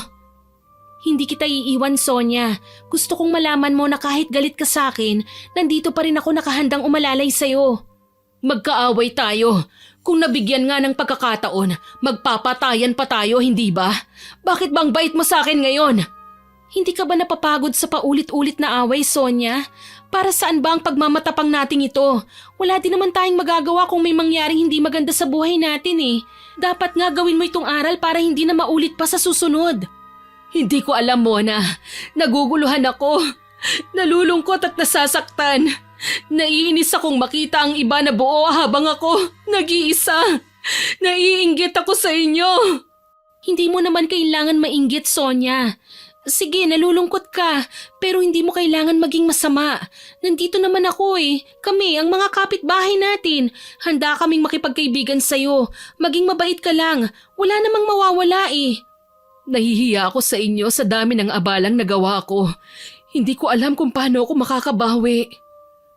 Hindi kita iiwan, Sonia. Gusto kong malaman mo na kahit galit ka sa akin, nandito pa rin ako nakahandang umalalay sa'yo. Magkaaway tayo. Kung nabigyan nga ng pagkakataon, magpapatayan pa tayo, hindi ba? Bakit bang bait mo sa akin ngayon? Hindi ka ba napapagod sa paulit-ulit na away, Sonia? Para saan ba ang pagmamatapang nating ito? Wala din naman tayong magagawa kung may mangyaring hindi maganda sa buhay natin eh. Dapat nga gawin mo itong aral para hindi na maulit pa sa susunod. Hindi ko alam, Mona. Naguguluhan ako. Nalulungkot at nasasaktan. Naiinis akong makita ang iba na buo habang ako nag-iisa. Naiinggit ako sa inyo. Hindi mo naman kailangan mainggit, Sonia. Sige, nalulungkot ka, pero hindi mo kailangan maging masama. Nandito naman ako eh. Kami, ang mga kapitbahay natin. Handa kaming makipagkaibigan sa'yo. Maging mabait ka lang. Wala namang mawawala eh. Nahihiya ako sa inyo sa dami ng abalang nagawa ko. Hindi ko alam kung paano ako makakabawi.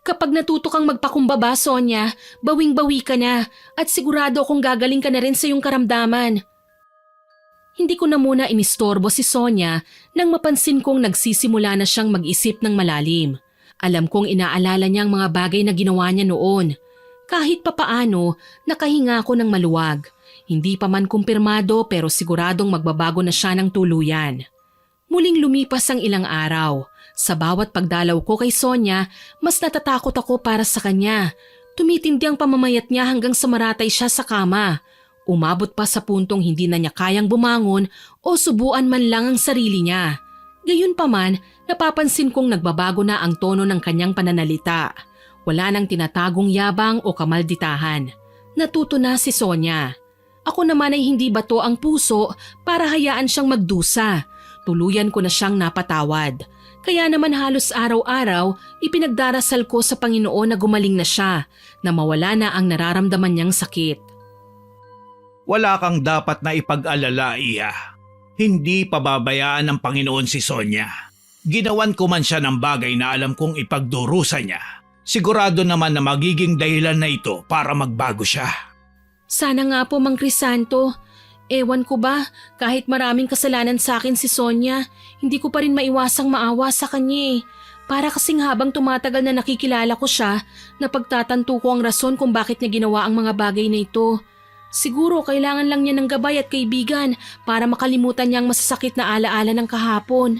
Kapag natuto kang magpakumbaba, Sonia, bawing-bawi ka na at sigurado akong gagaling ka na rin sa iyong karamdaman. Hindi ko na muna inistorbo si Sonia nang mapansin kong nagsisimula na siyang mag-isip ng malalim. Alam kong inaalala niya ang mga bagay na ginawa niya noon. Kahit papaano, nakahinga ako ng maluwag. Hindi pa man kumpirmado pero siguradong magbabago na siya ng tuluyan. Muling lumipas ang ilang araw. Sa bawat pagdalaw ko kay Sonia, mas natatakot ako para sa kanya. Tumitindi ang pamamayat niya hanggang sa maratay siya sa kama. Umabot pa sa puntong hindi na niya kayang bumangon o subuan man lang ang sarili niya. Gayunpaman, napapansin kong nagbabago na ang tono ng kanyang pananalita. Wala nang tinatagong yabang o kamalditahan. Natuto na si Sonia. Ako naman ay hindi bato ang puso para hayaan siyang magdusa. Tuluyan ko na siyang napatawad. Kaya naman halos araw-araw ipinagdarasal ko sa Panginoon na gumaling na siya, na mawala na ang nararamdaman niyang sakit. Wala kang dapat na ipag-alala, Iya. Hindi pababayaan ng Panginoon si Sonia. Ginawan ko man siya ng bagay na alam kong ipagdurusa niya. Sigurado naman na magiging dahilan na ito para magbago siya. Sana nga po, Mang Crisanto. Ewan ko ba, kahit maraming kasalanan sa akin si Sonia, hindi ko pa rin maiwasang maawa sa kanya eh. Para kasing habang tumatagal na nakikilala ko siya, napagtatanto ko ang rason kung bakit niya ginawa ang mga bagay na ito. Siguro kailangan lang niya ng gabay at kaibigan para makalimutan niya ang masasakit na alaala ng kahapon.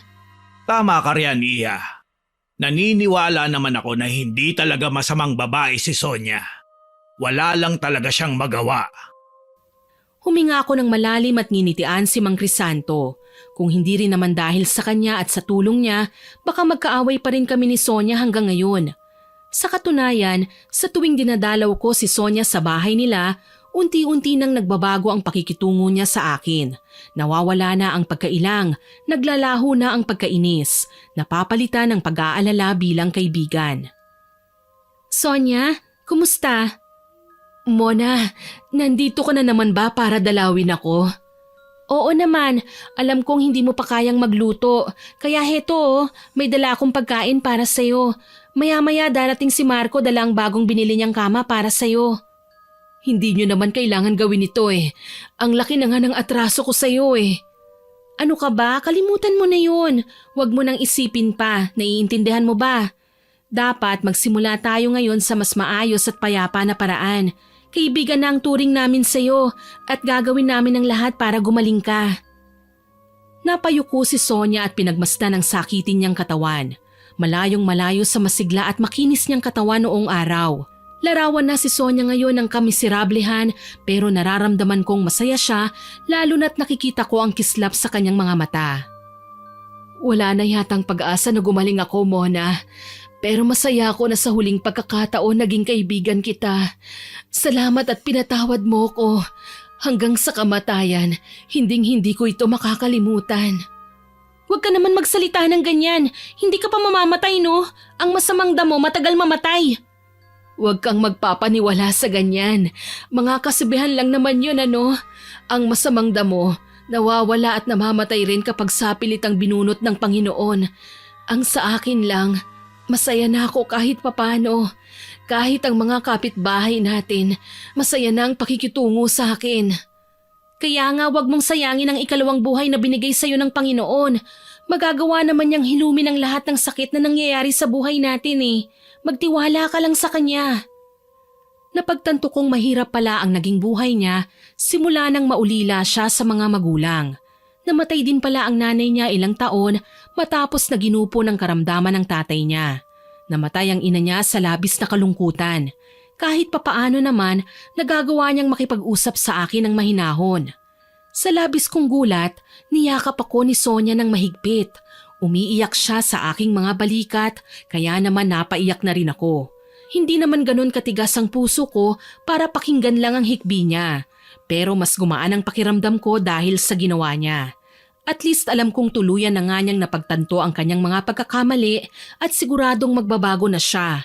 Tama ka riyan, Iya. Naniniwala naman ako na hindi talaga masamang babae si Sonia. Wala lang talaga siyang magawa. Huminga ako ng malalim at nginitian si Mang Crisanto. Kung hindi rin naman dahil sa kanya at sa tulong niya, baka magkaaway pa rin kami ni Sonia hanggang ngayon. Sa katunayan, sa tuwing dinadalaw ko si Sonia sa bahay nila, unti-unti nang nagbabago ang pakikitungo niya sa akin. Nawawala na ang pagkailang, naglalaho na ang pagkainis, napapalitan ng pag-aalala bilang kaibigan. Sonia, kumusta? Mona, nandito ka na naman ba para dalawin ako? Oo naman, alam kong hindi mo pa kayang magluto. Kaya heto, may dala akong pagkain para sa'yo. Maya-maya darating si Marco, dala ang bagong binili niyang kama para sa'yo. Hindi niyo naman kailangan gawin ito eh. Ang laki na nga ng atraso ko sa'yo eh. Ano ka ba? Kalimutan mo na yun. Huwag mo nang isipin pa. Naiintindihan mo ba? Dapat magsimula tayo ngayon sa mas maayos at payapa na paraan. Kaibigan na ang turing namin sa'yo at gagawin namin ang lahat para gumaling ka. Napayuko si Sonia at pinagmasdan ang sakitin niyang katawan. Malayong malayo sa masigla at makinis niyang katawan noong araw. Larawan na si Sonia ngayon ng kamiserablehan pero nararamdaman kong masaya siya lalo na't nakikita ko ang kislap sa kanyang mga mata. Wala na yatang pag-asa na gumaling ako, Mona. Pero masaya ako na sa huling pagkakataon naging kaibigan kita. Salamat at pinatawad mo ko. Hanggang sa kamatayan, hinding-hindi ko ito makakalimutan. Huwag ka naman magsalita ng ganyan. Hindi ka pa mamamatay, no? Ang masamang damo matagal mamatay. Huwag kang magpapaniwala sa ganyan. Mga kasabihan lang naman yun, ano? Ang masamang damo, nawawala at namamatay rin kapag sapilit ang binunot ng Panginoon. Ang sa akin lang, masaya na ako kahit papano. Kahit ang mga kapitbahay natin, masaya na ang pakikitungo sa akin. Kaya nga wag mong sayangin ang ikalawang buhay na binigay sa'yo ng Panginoon. Magagawa naman niyang hilumin ang lahat ng sakit na nangyayari sa buhay natin eh. Magtiwala ka lang sa Kanya. Napagtanto kong mahirap pala ang naging buhay niya simula nang maulila siya sa mga magulang. Namatay din pala ang nanay niya ilang taon matapos na ginupo ng karamdaman ng tatay niya. Namatay ang ina niya sa labis na kalungkutan. Kahit papaano naman, nagagawa niyang makipag-usap sa akin ng mahinahon. Sa labis kong gulat, niyakap ako ni Sonia ng mahigpit. Umiiyak siya sa aking mga balikat, kaya naman napaiyak na rin ako. Hindi naman ganun katigas ang puso ko para pakinggan lang ang hikbi niya. Pero mas gumaan ang pakiramdam ko dahil sa ginawa niya. At least alam kong tuluyan na nga niyang napagtanto ang kanyang mga pagkakamali at siguradong magbabago na siya.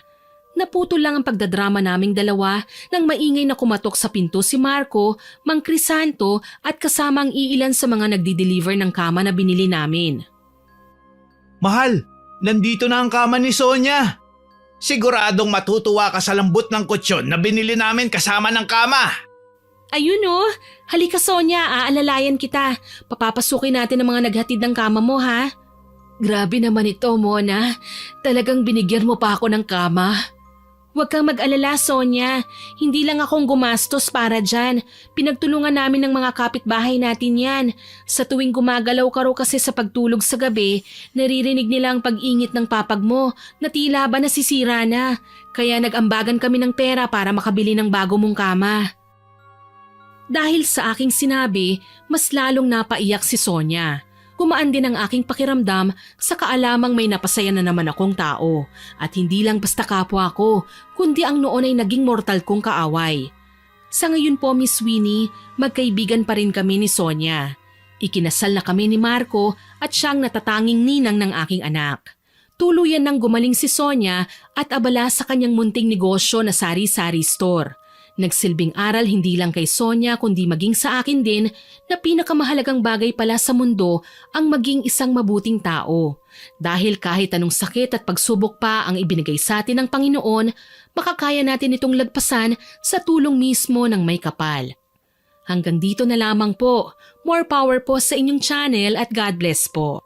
Naputol lang ang pagdadrama naming dalawa nang maingay na kumatok sa pinto si Marco, Mang Crisanto at kasama ang iilan sa mga nagdi-deliver ng kama na binili namin. Mahal, nandito na ang kama ni Sonia. Siguradong matutuwa ka sa lambot ng kutsyon na binili namin kasama ng kama. Ayun oh, halika Sonia, aalalayan kita. Papapasukin natin ang mga naghatid ng kama mo ha. Grabe naman ito, Mona. Talagang binigyan mo pa ako ng kama. Huwag kang mag-alala, Sonia. Hindi lang akong gumastos para dyan. Pinagtulungan namin ng mga kapitbahay natin yan. Sa tuwing gumagalaw ka raw kasi sa pagtulog sa gabi, naririnig nila ang pag-ingit ng papag mo na tila ba nasisira na. Kaya nag-ambagan kami ng pera para makabili ng bago mong kama. Dahil sa aking sinabi, mas lalong napaiyak si Sonia. Gumaan din ang aking pakiramdam sa kaalamang may napasaya na naman akong tao at hindi lang basta kapwa ko, kundi ang noon ay naging mortal kong kaaway. Sa ngayon po, Miss Winnie, magkaibigan pa rin kami ni Sonia. Ikinasal na kami ni Marco at siyang natatanging ninang ng aking anak. Tuluyan nang gumaling si Sonia at abala sa kanyang munting negosyo na sari-sari store. Nagsilbing aral hindi lang kay Sonia kundi maging sa akin din na pinakamahalagang bagay pala sa mundo ang maging isang mabuting tao. Dahil kahit anong sakit at pagsubok pa ang ibinigay sa atin ng Panginoon, makakaya natin itong lagpasan sa tulong mismo ng may kapal. Hanggang dito na lamang po. More power po sa inyong channel at God bless po.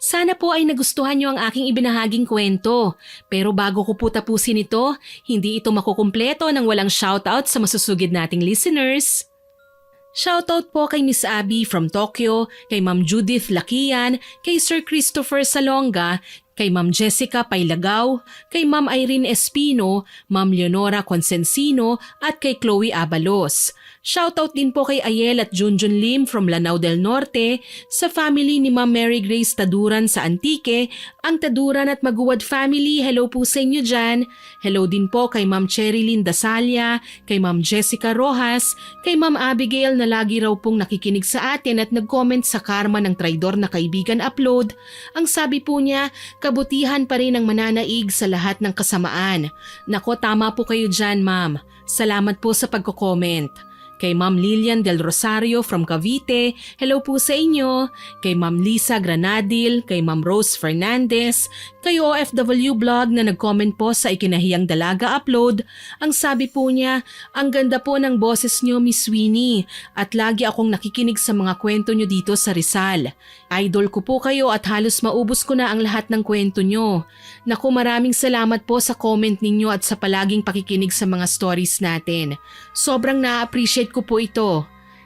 Sana po ay nagustuhan niyo ang aking ibinahaging kwento. Pero bago ko po tapusin ito, hindi ito makukumpleto nang walang shoutout sa masusugid nating listeners. Shoutout po kay Miss Abby from Tokyo, kay Ma'am Judith Lakian, kay Sir Christopher Salonga, kay Ma'am Jessica Pailagaw, kay Ma'am Irene Espino, Ma'am Leonora Consensino at kay Chloe Abalos. Shoutout din po kay Ayel at Junjun Lim from Lanao del Norte, sa family ni Ma'am Mary Grace Taduran sa Antique, ang Taduran at Maguwad family, hello po sa inyo dyan. Hello din po kay Ma'am Cherilyn Dasalia, kay Ma'am Jessica Rojas, kay Ma'am Abigail na lagi raw pong nakikinig sa atin at nag-comment sa Karma ng Traidor na Kaibigan upload. Ang sabi po niya, kabutihan pa rin ang mananaig sa lahat ng kasamaan. Nako, tama po kayo dyan, ma'am. Salamat po sa pagko-comment. Kay Ma'am Lilian Del Rosario from Cavite, hello po sa inyo. Kay Ma'am Lisa Granadil, kay Ma'am Rose Fernandez, kay OFW Blog na nag-comment po sa Ikinahiyang Dalaga upload. Ang sabi po niya, ang ganda po ng boses niyo, Miss Winnie, at lagi akong nakikinig sa mga kwento niyo dito sa Rizal. Idol ko po kayo at halos maubos ko na ang lahat ng kwento niyo. Naku, maraming salamat po sa comment ninyo at sa palaging pakikinig sa mga stories natin. Sobrang na-appreciate ko po ito.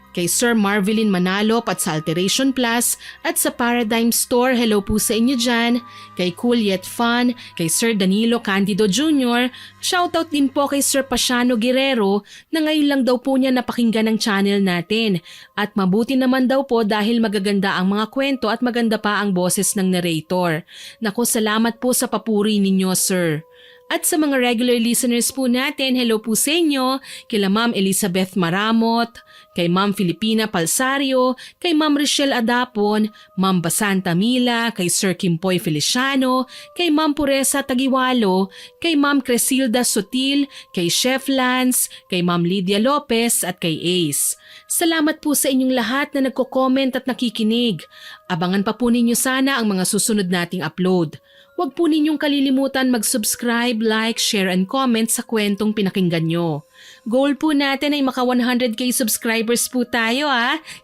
Kay Sir Marvelin Manalop at sa Alteration Plus at sa Paradigm Store, hello po sa inyo dyan. Kay Cool Yet Fun, kay Sir Danilo Candido Jr., shoutout din po kay Sir Pasiano Guerrero na ngayon lang daw po niya napakinggan ng channel natin. At mabuti naman daw po dahil magaganda ang mga kwento at maganda pa ang boses ng narrator. Naku, salamat po sa papuri ninyo, sir. At sa mga regular listeners po natin, hello po sa inyo, kila Ma'am Elizabeth Maramot, kay Ma'am Filipina Palsario, kay Ma'am Rochelle Adapon, Ma'am Basanta Mila, kay Sir Kimpoy Feliciano, kay Ma'am Puresa Tagiwalo, kay Ma'am Cresilda Sutil, kay Chef Lance, kay Ma'am Lydia Lopez at kay Ace. Salamat po sa inyong lahat na nagko-comment at nakikinig. Abangan pa po ninyo sana ang mga susunod nating upload. Huwag po ninyong kalilimutan mag-subscribe, like, share, and comment sa kwentong pinakinggan nyo. Goal po natin ay maka 100k subscribers po tayo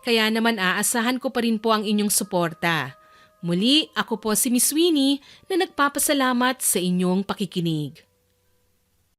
kaya naman aasahan ko pa rin po ang inyong suporta. Muli, ako po si Miss Winnie na nagpapasalamat sa inyong pakikinig.